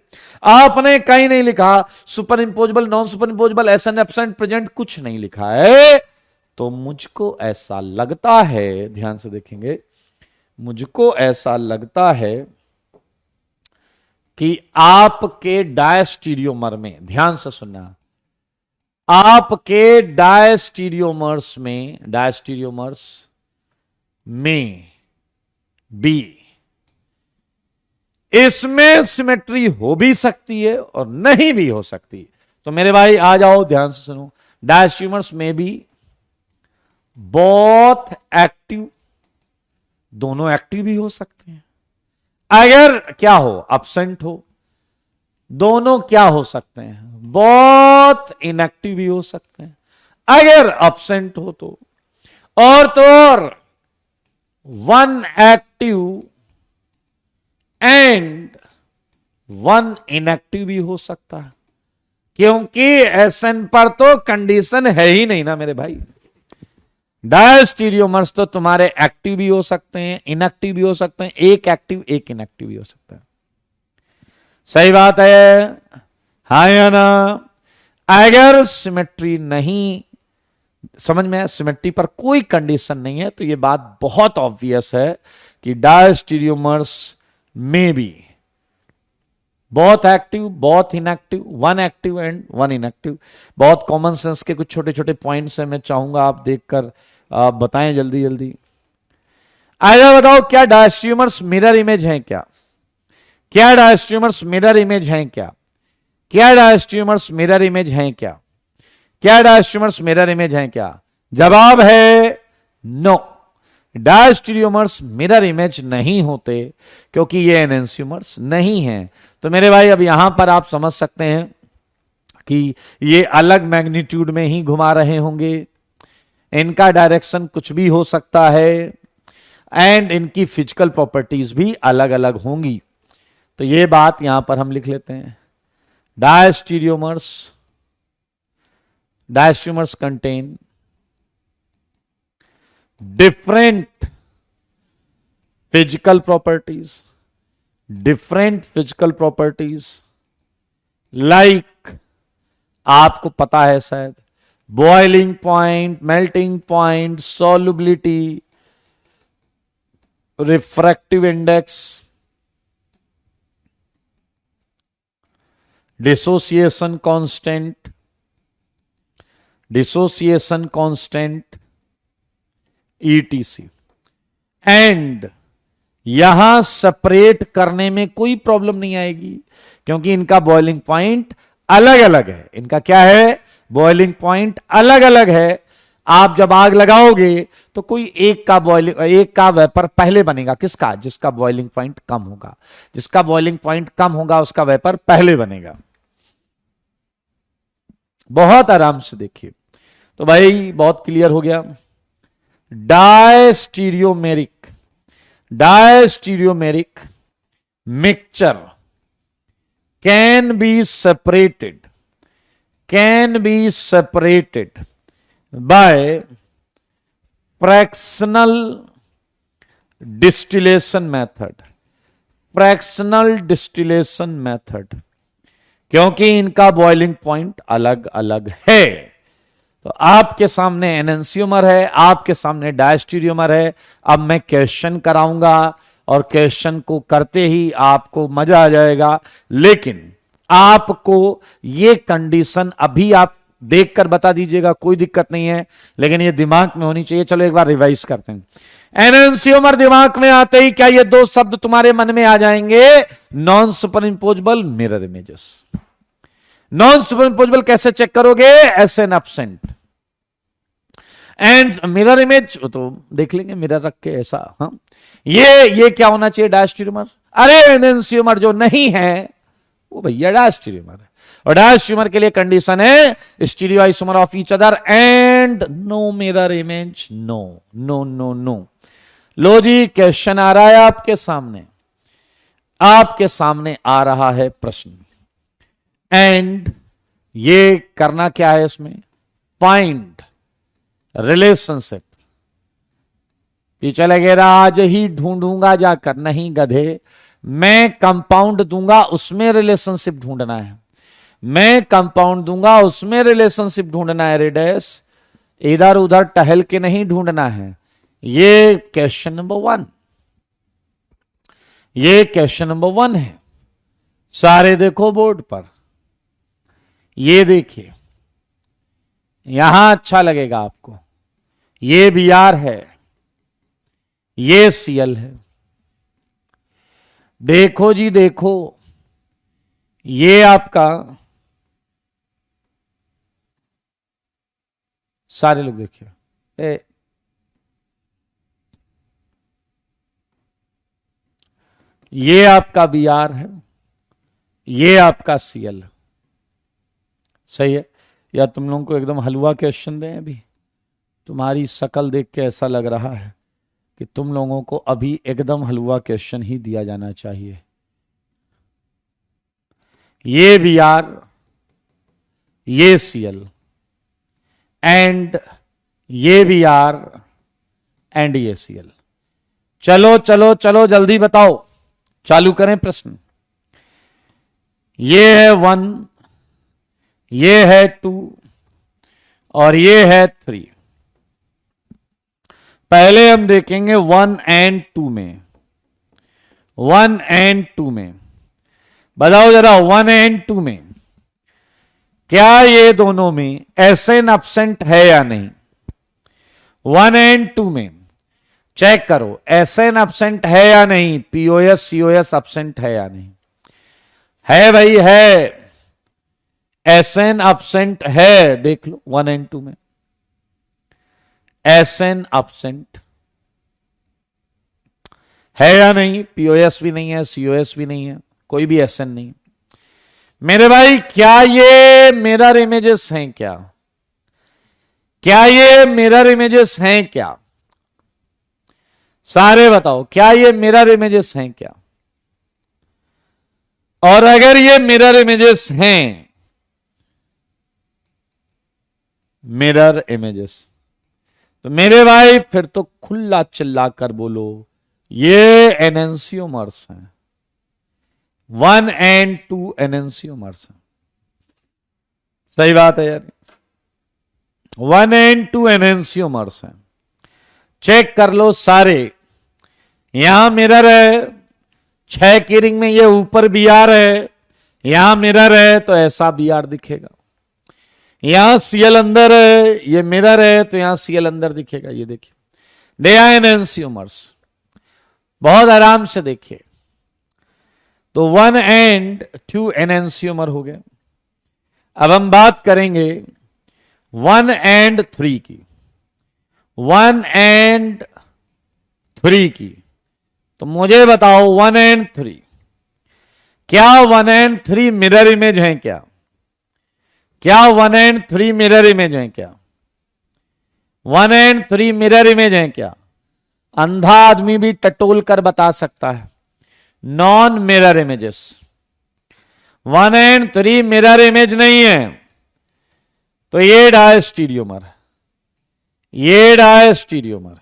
आपने कहीं नहीं लिखा superimposable, non superimposable, SN absent, present, कुछ नहीं लिखा है। तो मुझको ऐसा लगता है, ध्यान से देखेंगे, मुझको ऐसा लगता है कि आपके डायस्टीरियोमर में, ध्यान से सुनना, आपके डायस्टीरियोमर्स में बी, इसमें सिमेट्री हो भी सकती है और नहीं भी हो सकती। तो मेरे भाई आ जाओ, ध्यान से सुनो, डायस्टीरियोमर्स में भी बोथ एक्टिव, दोनों एक्टिव भी हो सकते हैं। अगर क्या हो, एब्सेंट हो, दोनों क्या हो सकते हैं, बोथ इनएक्टिव भी हो सकते हैं। अगर एब्सेंट हो तो और तो और one active and one inactive भी हो सकता है, क्योंकि एसएन पर तो कंडीशन है ही नहीं ना मेरे भाई। डायस्टीरियोमर्स तो तुम्हारे एक्टिव भी हो सकते हैं, इनएक्टिव भी हो सकते हैं, एक एक्टिव एक इनएक्टिव भी हो सकता है। सही बात है, हाँ या ना? अगर सिमेट्री नहीं समझ में है, सिमेट्री पर कोई कंडीशन नहीं है, तो यह बात बहुत ऑब्वियस है कि डायस्टीरियोमर्स में भी बहुत एक्टिव, बहुत inactive, one active and one inactive. बहुत कॉमन सेंस के कुछ छोटे छोटे पॉइंट्स हैं, मैं चाहूंगा आप देखकर आप बताएं जल्दी जल्दी। आइए बताओ, क्या डायस्टीरियोमर्स मिरर इमेज हैं? क्या डायस्टीरियोमर्स मिरर इमेज हैं? क्या डायस्टीरियोमर्स मिरर इमेज हैं? क्या डायस्टीरियोमर्स मिरर इमेज हैं? जवाब है नो। डायस्टीरियोमर्स मिरर इमेज नहीं होते, क्योंकि ये एनेंसियोमर्स नहीं हैं। तो मेरे भाई अब यहां पर आप समझ सकते हैं कि ये अलग मैग्नीट्यूड में ही घुमा रहे होंगे, इनका डायरेक्शन कुछ भी हो सकता है, एंड इनकी फिजिकल प्रॉपर्टीज भी अलग अलग होंगी। तो ये बात यहां पर हम लिख लेते हैं। Diastereomers contain different physical properties like, आपको पता है शायद, boiling point, melting point, solubility, refractive index, dissociation constant ETC। And यहां सेपरेट करने में कोई प्रॉब्लम नहीं आएगी, क्योंकि इनका बॉइलिंग पॉइंट अलग अलग है। इनका क्या है? बॉइलिंग पॉइंट अलग अलग है। आप जब आग लगाओगे तो कोई एक का वेपर पहले बनेगा। किसका? जिसका बॉइलिंग पॉइंट कम होगा। जिसका बॉइलिंग पॉइंट कम होगा उसका वेपर पहले बनेगा। बहुत आराम से देखिए। तो भाई बहुत क्लियर हो गया। Diastereomeric mixture can be separated by fractional distillation method, क्योंकि इनका बॉइलिंग पॉइंट अलग अलग है। तो आपके सामने एनेंसियोमर है, आपके सामने डायस्टीरियोमर है। अब मैं क्वेश्चन कराऊंगा और क्वेश्चन को करते ही आपको मजा आ जाएगा, लेकिन आपको ये कंडीशन अभी आप देखकर बता दीजिएगा, कोई दिक्कत नहीं है, लेकिन ये दिमाग में होनी चाहिए। चलो एक बार रिवाइज करते हैं। एनेंसियोमर दिमाग में आते ही क्या ये दो शब्द तुम्हारे मन में आ जाएंगे? Non superimposable, mirror images. Non superimposable कैसे चेक करोगे? SN absent and mirror image तो देख लेंगे, मिरर रख के ऐसा। हाँ, ये क्या होना चाहिए? डायस्टीरियोमर। अरे एनेंसियोमर जो नहीं है वो भैया डायस्टीरियोमर है, और डायस्टीरियोमर के लिए कंडीशन है stereoisomer of each other and no mirror image. No. लो जी, क्वेश्चन आ रहा है आपके सामने आ रहा है प्रश्न, एंड ये करना क्या है इसमें? Find relationship. ये चले गए, आज ही ढूंढूंगा जाकर, नहीं गधे, मैं कंपाउंड दूंगा उसमें रिलेशनशिप ढूंढना है। मैं कंपाउंड दूंगा उसमें रिलेशनशिप ढूंढना है रेडस, इधर उधर टहल के नहीं ढूंढना है। ये क्वेश्चन नंबर 1 है। सारे देखो बोर्ड पर, ये देखिए, यहां अच्छा लगेगा आपको। ये Br है, ये Cl है। देखो जी देखो, ये आपका, सारे लोग देखिए, ये आपका Br है, ये आपका Cl है। सही है? या तुम लोगों को एकदम हलवा क्वेश्चन दें अभी? तुम्हारी शक्ल देख के ऐसा लग रहा है कि तुम लोगों को अभी एकदम हलवा क्वेश्चन ही दिया जाना चाहिए। ये बी आर, ये सीएल, एंड ये बी आर, एंड ये सीएल। चलो चलो चलो जल्दी बताओ, चालू करें प्रश्न। ये है 1, ये है 2 और ये है 3। पहले हम देखेंगे 1 एंड 2 में। 1 एंड 2 में बताओ जरा, 1 एंड 2 में क्या ये दोनों में एसएन एब्सेंट है या नहीं? 1 एंड 2 में चेक करो, एसएन एब्सेंट है या नहीं, पीओएस सीओएस एब्सेंट है या नहीं? है भाई, है। एसएन एब्सेंट है, देख लो 1 एंड 2 में एसएन एब्सेंट है या नहीं? पीओएस भी नहीं है, सीओएस भी नहीं है, कोई भी एसएन नहीं। मेरे भाई क्या ये मिरर इमेजेस हैं क्या? क्या ये मिरर इमेजेस हैं क्या? सारे बताओ, क्या ये मिरर इमेजेस हैं क्या? और अगर ये मिरर इमेजेस हैं, मिरर इमेजेस, तो मेरे भाई फिर तो खुला चिल्ला कर बोलो, ये एनेंसियोमर्स हैं। 1 एंड 2 एनेंसियोमर्स हैं। सही बात है यार, 1 एंड 2 एनेंसियोमर्स हैं। चेक कर लो सारे, यहां मिरर है, 6 की रिंग में ये ऊपर बी आर है, यहां मिरर है तो ऐसा बी आर दिखेगा। यहां सीएल अंदर है, ये मिरर है तो यहां सीएल अंदर दिखेगा। ये देखिए, दे आर एनेंसियोमर्स। बहुत आराम से देखिए, तो 1 एंड 2 एनेंसियोमर हो गए। अब हम बात करेंगे 1 एंड 3 की। 1 एंड 3 की, तो मुझे बताओ 1 एंड 3, क्या 1 एंड 3 मिरर इमेज हैं क्या? क्या 1 एंड 3 मिरर इमेज हैं क्या? 1 एंड 3 मिरर इमेज हैं क्या? अंधा आदमी भी टटोल कर बता सकता है, non mirror images. 1 and 3 mirror image नहीं है, तो ये डायस्टीरियोमर, ये डायस्टीरियोमर।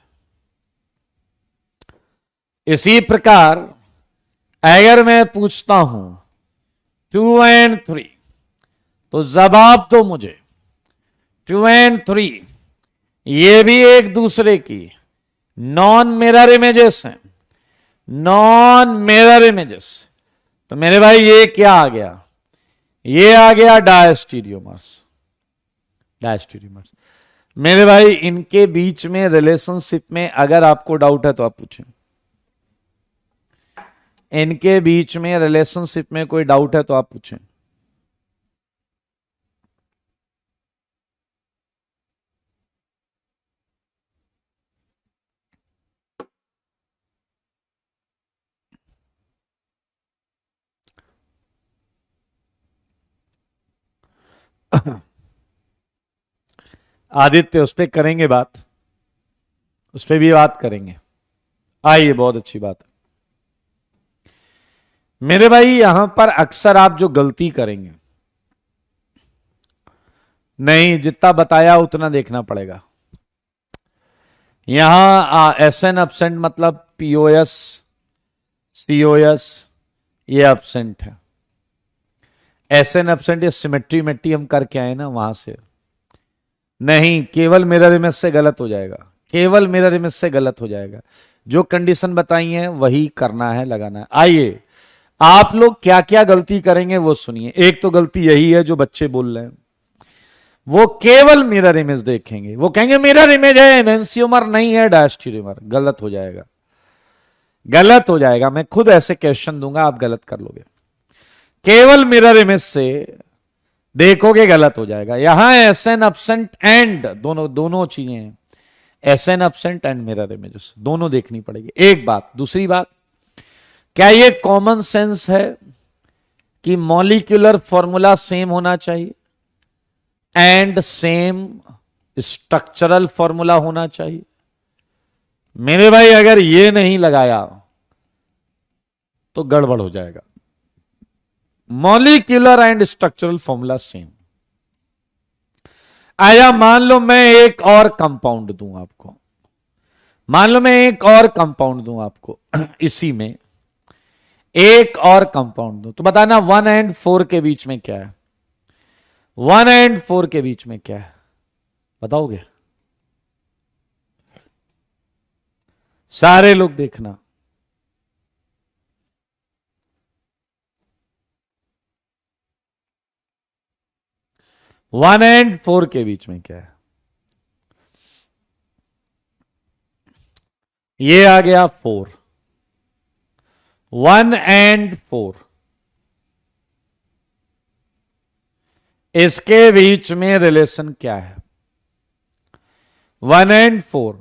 इसी प्रकार अगर मैं पूछता हूं 2 एंड 3, तो जवाब दो मुझे 2 एंड 3 ये भी एक दूसरे की नॉन मिरर इमेजेस हैं, नॉन मिरर इमेजेस। तो मेरे भाई ये क्या आ गया? ये आ गया डायस्टीरियोमर्स। डायस्टीरियोमर्स मेरे भाई, इनके बीच में रिलेशनशिप में अगर आपको डाउट है तो आप पूछें। इनके बीच में रिलेशनशिप में कोई डाउट है तो आप पूछें। आदित्य, उस पर करेंगे बात, उस पर भी बात करेंगे। आइए, बहुत अच्छी बात है मेरे भाई। यहां पर अक्सर आप जो गलती करेंगे, नहीं जितना बताया उतना देखना पड़ेगा। यहां एसएन एब्सेंट मतलब पीओएस सीओएस ये एब्सेंट है। एसएन एब्सेंट ये सिमेट्री मेट्री हम करके आए ना वहां से, नहीं केवल मिरर इमेज से गलत हो जाएगा, केवल मिरर इमेज से गलत हो जाएगा। जो कंडीशन बताई है वही करना है, लगाना है। आइए, आप लोग क्या क्या गलती करेंगे वो सुनिए। एक तो गलती यही है जो बच्चे बोल रहे हैं, वो केवल मिरर इमेज देखेंगे, वो कहेंगे मिरर इमेज है, एनेंसियोमर नहीं है, डायस्टीरियोमर। गलत हो जाएगा, गलत हो जाएगा। मैं खुद ऐसे क्वेश्चन दूंगा, आप गलत कर लोगे। केवल मिरर इमेज से देखोगे, गलत हो जाएगा। यहां एसएन एब्सेंट एंड दोनों चीजें हैं, SN absent and mirror images दोनों देखनी पड़ेगी। एक बात। दूसरी बात, क्या ये कॉमन सेंस है कि मॉलिक्यूलर फॉर्मूला सेम होना चाहिए एंड सेम स्ट्रक्चरल फॉर्मूला होना चाहिए। मेरे भाई अगर ये नहीं लगाया तो गड़बड़ हो जाएगा। Molecular and structural formula same. आया मान लो मैं एक और कंपाउंड दूं आपको, मान लो मैं एक और कंपाउंड दूं आपको इसी में एक और कंपाउंड दूं, तो बताना 1 और 4 के बीच में क्या है? 1 और 4 के बीच में क्या है बताओगे? सारे लोग देखना। वन एंड 4 के बीच में क्या है? ये आ गया 4, 1 और 4, इसके बीच में रिलेशन क्या है? 1 और 4,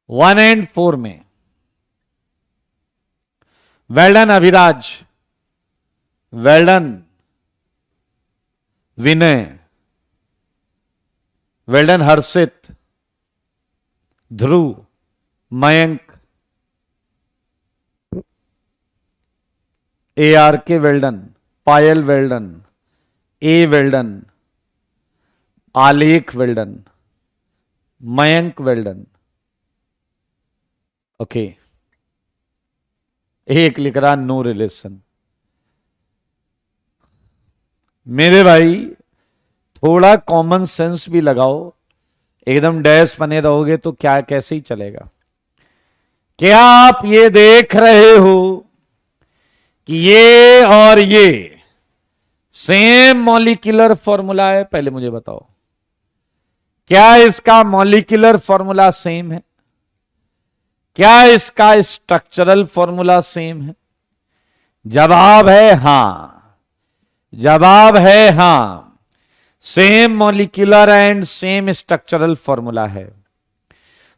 1 और 4 में वेल्डन अभिराज, वेल्डन विनय, वेल्डन हर्षित, ध्रुव, मयंक, AR के वेल्डन, पायल वेल्डन, ए वेल्डन, आलेख वेल्डन, मयंक वेल्डन। ओके, एक लिख रहा नो रिलेशन। मेरे भाई थोड़ा कॉमन सेंस भी लगाओ, एकदम डैश बने रहोगे तो क्या कैसे ही चलेगा। क्या आप ये देख रहे हो कि ये और ये सेम मॉलिक्यूलर फॉर्मूला है? पहले मुझे बताओ, क्या इसका मॉलिक्यूलर फॉर्मूला सेम है? क्या इसका स्ट्रक्चरल फॉर्मूला सेम है? जवाब है हां, जवाब है हां, same molecular and same structural formula है।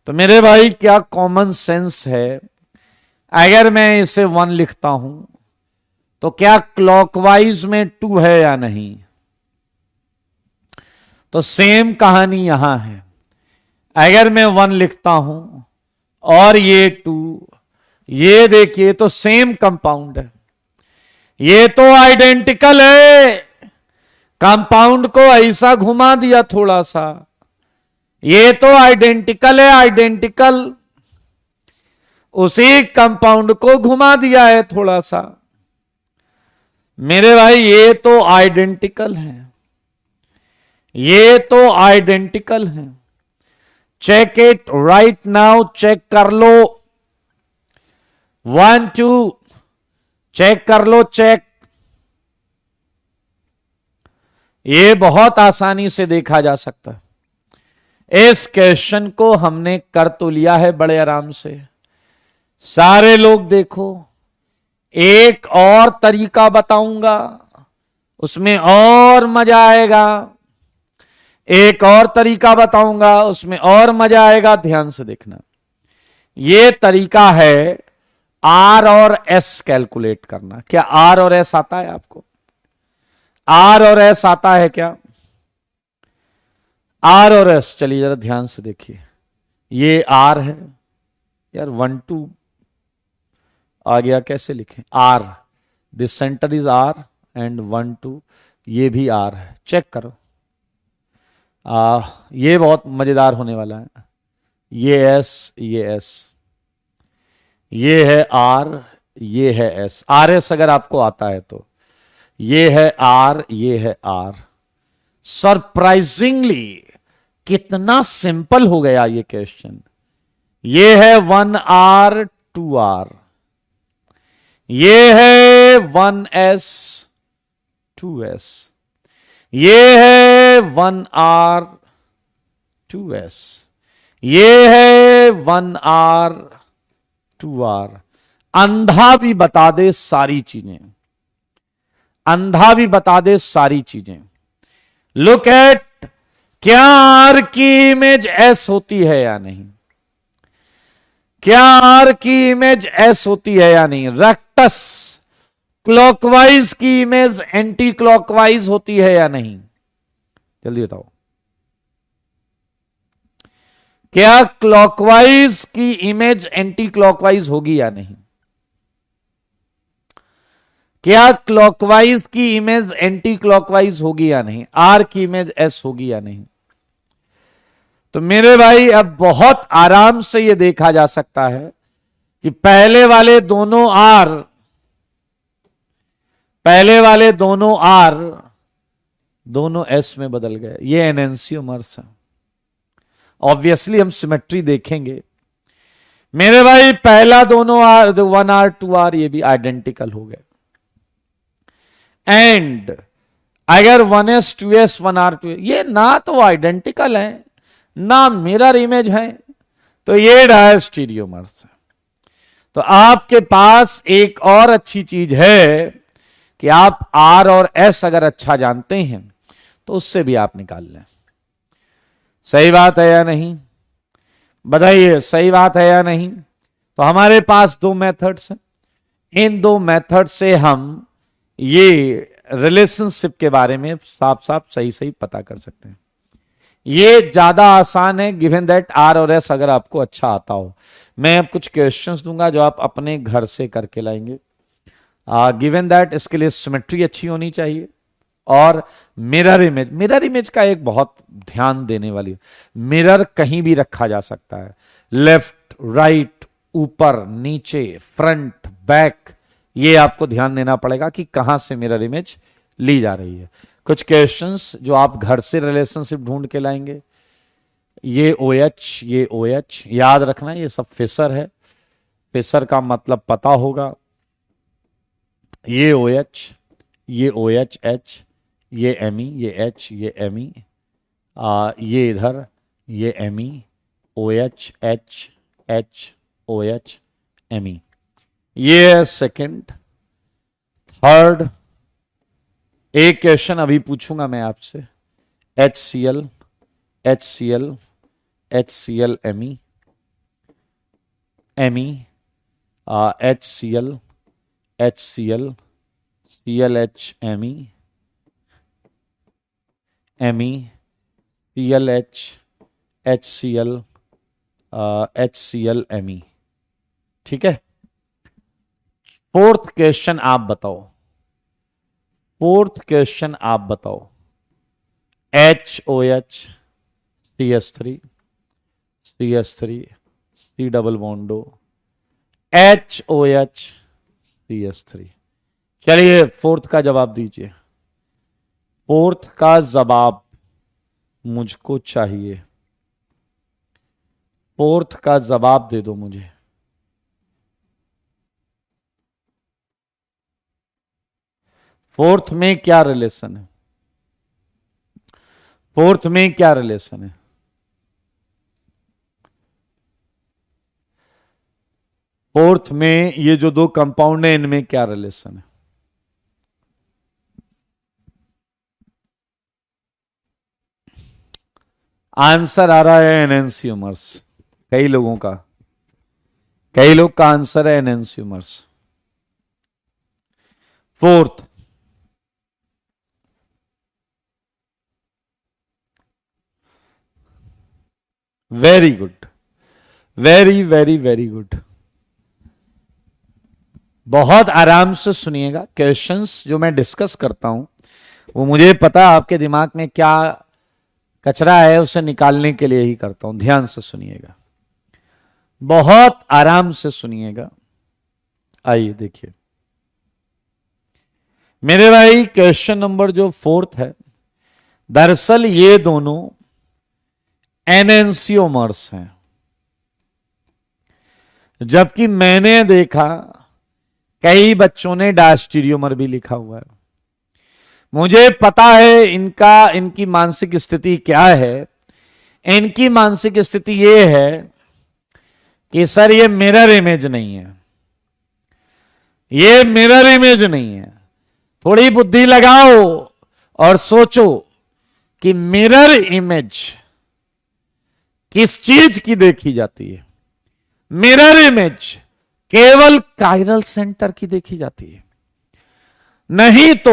तो मेरे भाई क्या कॉमन सेंस है, अगर मैं इसे 1 लिखता हूं तो क्या क्लॉकवाइज में 2 है या नहीं? तो सेम कहानी यहां है। अगर मैं 1 लिखता हूं और ये 2, ये देखिए तो सेम कंपाउंड है, ये तो आइडेंटिकल है। कंपाउंड को ऐसा घुमा दिया थोड़ा सा, ये तो आइडेंटिकल है, आइडेंटिकल उसी कंपाउंड को घुमा दिया है थोड़ा सा। मेरे भाई ये तो आइडेंटिकल है, ये तो आइडेंटिकल है। Check it right now, check कर लो। 1 2 चेक कर लो, चेक। ये बहुत आसानी से देखा जा सकता है। इस क्वेश्चन को हमने कर तो लिया है बड़े आराम से। सारे लोग देखो, एक और तरीका बताऊंगा, उसमें और मजा आएगा। एक और तरीका बताऊंगा, उसमें और मजा आएगा। ध्यान से देखना, यह तरीका है R और S कैलकुलेट करना। क्या R और S आता है आपको? R और S आता है क्या? R और S, चलिए जरा ध्यान से देखिए। ये R है यार, 1 2 आ गया, कैसे लिखें? R, this centre is R and 1 2, ये भी R है। चेक करो, ये बहुत मजेदार होने वाला है। ये S, ये S, ये है R, ये है S। RS अगर आपको आता है तो ये है R, ये है R। सरप्राइजिंगली कितना सिंपल हो गया ये क्वेश्चन। ये है 1R 2R, ये है 1S 2S, ये है 1R 2S, ये है 1R 2R। अंधा भी बता दे सारी चीजें, अंधा भी बता दे सारी चीजें। लुक एट, क्या R की इमेज S होती है या नहीं? क्या R की इमेज S होती है या नहीं? रेक्टस क्लॉकवाइज की इमेज एंटी क्लॉकवाइज होती है या नहीं? जल्दी बताओ। क्या क्लॉकवाइज की इमेज एंटी क्लॉकवाइज होगी या नहीं? क्या क्लॉकवाइज की इमेज एंटी क्लॉकवाइज होगी या नहीं? आर की इमेज एस होगी या नहीं? तो मेरे भाई अब बहुत आराम से यह देखा जा सकता है कि पहले वाले दोनों आर दोनों एस में बदल गए। ये एनेंसियोमर्स है। ऑब्वियसली हम सिमेट्री देखेंगे मेरे भाई। पहला दोनों आर 1R 2R ये भी आइडेंटिकल हो गए। एंड अगर 1S 2S 1R 2 ये ना तो आइडेंटिकल है ना मिरर इमेज है, तो ये डायस्टीरियोमर्स है। तो आपके पास एक और अच्छी चीज है कि आप R और S अगर अच्छा जानते हैं तो उससे भी आप निकाल लें। सही बात है या नहीं? बताइए, सही बात है या नहीं? तो हमारे पास दो मेथड्स हैं। इन दो मेथड से हम ये रिलेशनशिप के बारे में साफ साफ सही सही पता कर सकते हैं। ये ज्यादा आसान है गिवन दैट आर और एस अगर आपको अच्छा आता हो। मैं अब कुछ क्वेश्चंस दूंगा जो आप अपने घर से करके लाएंगे। गिवन दैट इसके लिए सिमेट्री अच्छी होनी चाहिए और मिरर इमेज का एक बहुत ध्यान देने वाली, मिरर कहीं भी रखा जा सकता है, लेफ्ट राइट ऊपर नीचे फ्रंट बैक, ये आपको ध्यान देना पड़ेगा कि कहां से मिरर इमेज ली जा रही है। कुछ क्वेश्चंस जो आप घर से रिलेशनशिप ढूंढ के लाएंगे। ये OH ये OH याद रखना, ये सब फेसर है। फेसर का मतलब पता होगा। ये OH ये OHH ये Me ये H ये Me, ये इधर ये Me OH H H OH Me। ये सेकंड। थर्ड एक क्वेश्चन अभी पूछूंगा मैं आपसे, HCl HCl HCl Me Me HCl HCl ClH Me Me ClH HCl HCl Me। ठीक है। फोर्थ क्वेश्चन आप बताओ, HOH CH3 C double बॉन्डो HOH CH3। चलिए फोर्थ का जवाब दीजिए। फोर्थ का जवाब मुझको चाहिए। फोर्थ का जवाब दे दो मुझे। फोर्थ में क्या रिलेशन है? फोर्थ में क्या रिलेशन है? फोर्थ में ये जो दो कंपाउंड है इनमें क्या रिलेशन है? आंसर आ रहा है एनेंसियोमर्स। कई लोग का आंसर है enantiomers. Fourth very good, very very very good. बहुत आराम से सुनिएगा। क्वेश्चंस जो मैं डिस्कस करता हूं वो मुझे पता आपके दिमाग में क्या कचरा है उसे निकालने के लिए ही करता हूं। ध्यान से सुनिएगा, बहुत आराम से सुनिएगा। आइए देखिए मेरे भाई, क्वेश्चन नंबर जो फोर्थ है, दरअसल ये दोनों एनेंसियोमर्स हैं, जबकि मैंने देखा कई बच्चों ने डायस्टीरियोमर भी लिखा हुआ है। मुझे पता है इनकी मानसिक स्थिति क्या है। इनकी मानसिक स्थिति यह है कि सर ये मिरर इमेज नहीं है, ये मिरर इमेज नहीं है। थोड़ी बुद्धि लगाओ और सोचो कि मिरर इमेज किस चीज की देखी जाती है। मिरर इमेज केवल कायरल सेंटर की देखी जाती है, नहीं तो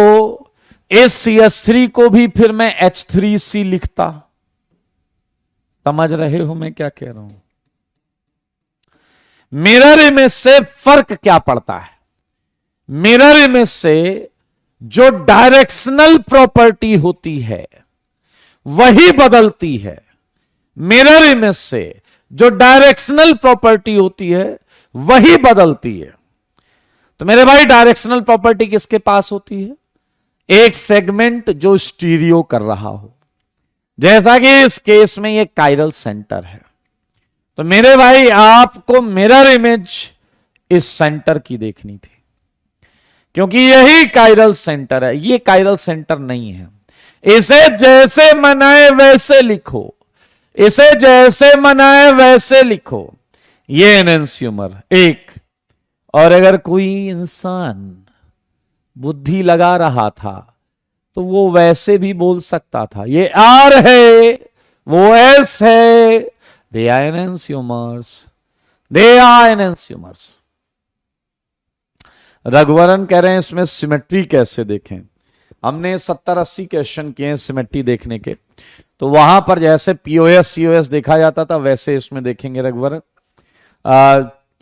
इस CH3 को भी फिर मैं H3C लिखता। समझ रहे हो मैं क्या कह रहा हूं? मिरर इमेज से फर्क क्या पड़ता है? मिरर इमेज से जो डायरेक्शनल प्रॉपर्टी होती है वही बदलती है। मिरर इमेज से जो डायरेक्शनल प्रॉपर्टी होती है वही बदलती है। तो मेरे भाई डायरेक्शनल प्रॉपर्टी किसके पास होती है? एक सेगमेंट जो स्टीरियो कर रहा हो, जैसा कि इस केस में ये काइरल सेंटर है। तो मेरे भाई आपको मिरर इमेज इस सेंटर की देखनी थी, क्योंकि यही काइरल सेंटर है, ये काइरल सेंटर नहीं है। इसे जैसे मनाए वैसे लिखो, इसे जैसे मनाए वैसे लिखो। ये एनेंसियोमर एक। और अगर कोई इंसान बुद्धि लगा रहा था तो वो वैसे भी बोल सकता था, ये आर है वो एस है, they are enantiomers, they are enantiomers. Raghuvaran कह रहे हैं इसमें सिमेट्री कैसे देखें। हमने 70-80 क्वेश्चन किए हैं सिमेट्री देखने के, तो वहां पर जैसे पीओएस सीओएस देखा जाता था वैसे इसमें देखेंगे रघुवरन।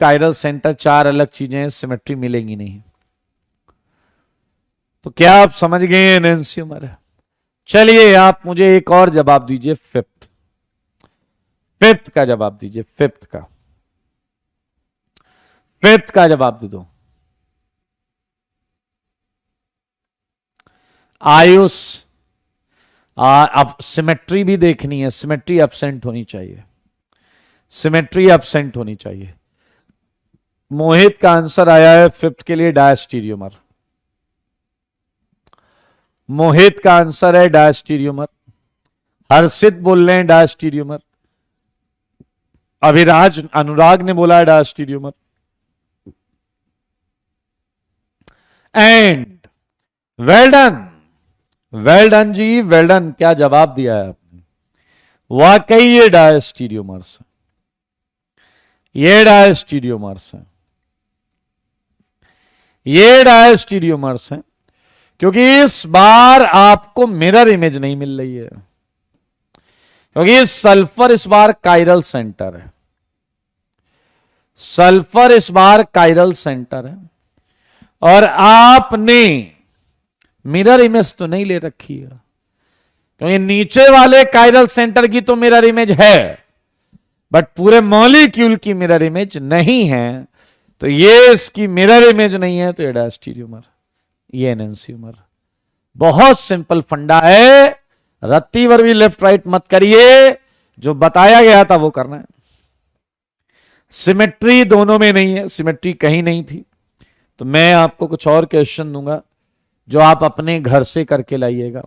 काइरल सेंटर 4 अलग चीजें हैं, सिमेट्री मिलेंगी नहीं। तो क्या आप समझ गए एनेंसियोमर है? चलिए आप मुझे एक और जवाब दीजिए, फिफ्थ का जवाब दीजिए, फिफ्थ का जवाब दे दो। आयुष, अब सिमेट्री भी देखनी है, सिमेट्री एब्सेंट होनी चाहिए, सिमेट्री एब्सेंट होनी चाहिए। मोहित का आंसर आया है फिफ्थ के लिए डायस्टीरियोमर। मोहित का आंसर है डायस्टीरियोमर। हर्षित बोल रहे हैं डायस्टीरियोमर। अभिराज अनुराग ने बोला है diastereomer. And well done, well done ji, well done. क्या जवाब दिया है आपने, वाकई ये डायस्टीरियोमर्स है, ये डायस्टीरियोमर्स है, ये डायस्टीरियोमर्स है। क्योंकि इस बार आपको मिरर इमेज नहीं मिल रही है, क्योंकि सल्फर इस बार काइरल सेंटर है, सल्फर इस बार काइरल सेंटर है। और आपने मिरर इमेज तो नहीं ले रखी है, क्योंकि नीचे वाले काइरल सेंटर की तो मिरर इमेज है, बट पूरे मॉलिक्यूल की मिरर इमेज नहीं है। तो ये इसकी मिरर इमेज नहीं है, तो ये डायस्टीरियोमर, ये एनेंसियोमर। बहुत सिंपल फंडा है, रत्ती भर भी लेफ्ट राइट मत करिए, जो बताया गया था वो करना है। सिमेट्री दोनों में नहीं है, सिमेट्री कहीं नहीं थी। तो मैं आपको कुछ और क्वेश्चन दूंगा जो आप अपने घर से करके लाइएगा।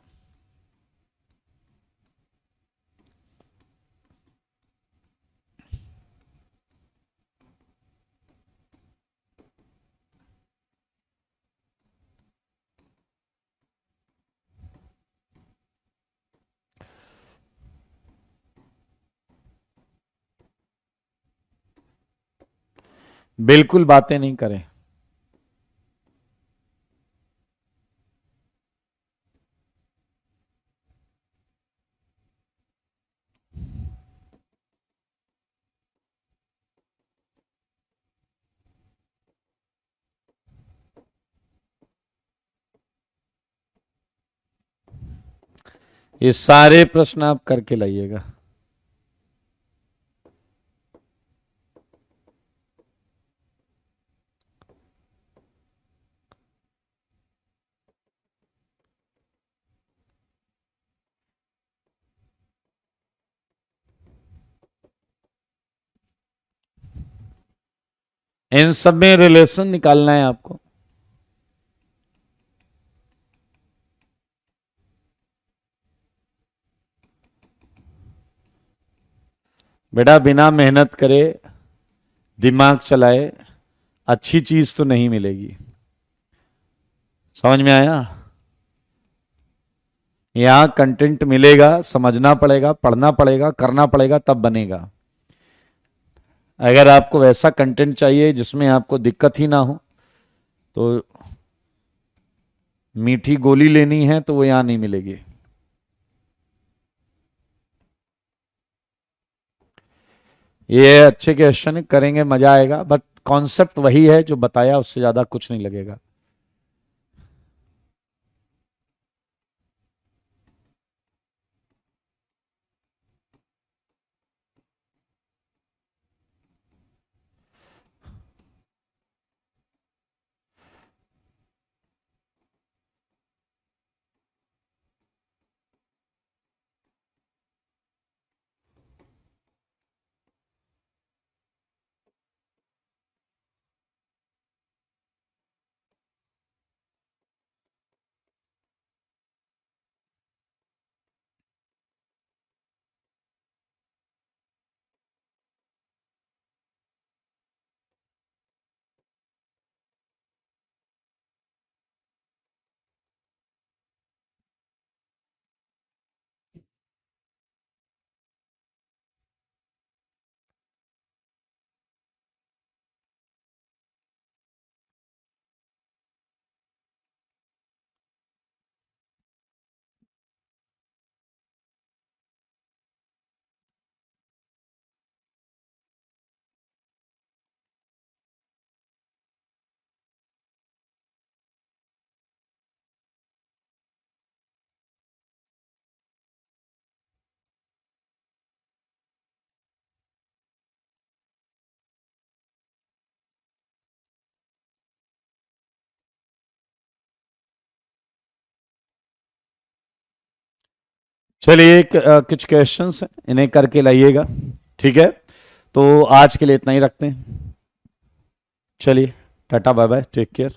बिल्कुल बातें नहीं करें। ये सारे प्रश्न आप करके लाइएगा। इन सब में रिलेशन निकालना है आपको। बेटा बिना मेहनत करे, दिमाग चलाए, अच्छी चीज तो नहीं मिलेगी। समझ में आया? यहां कंटेंट मिलेगा, समझना पड़ेगा, पढ़ना पड़ेगा, करना पड़ेगा, तब बनेगा। अगर आपको वैसा कंटेंट चाहिए जिसमें आपको दिक्कत ही ना हो, तो मीठी गोली लेनी है तो वो यहां नहीं मिलेगी। ये अच्छे क्वेश्चन करेंगे, मजा आएगा, बट कॉन्सेप्ट वही है जो बताया, उससे ज्यादा कुछ नहीं लगेगा। चलिए कुछ क्वेश्चंस हैं, इन्हें करके लाइएगा। ठीक है, तो आज के लिए इतना ही रखते हैं। चलिए, tata bye bye, take care.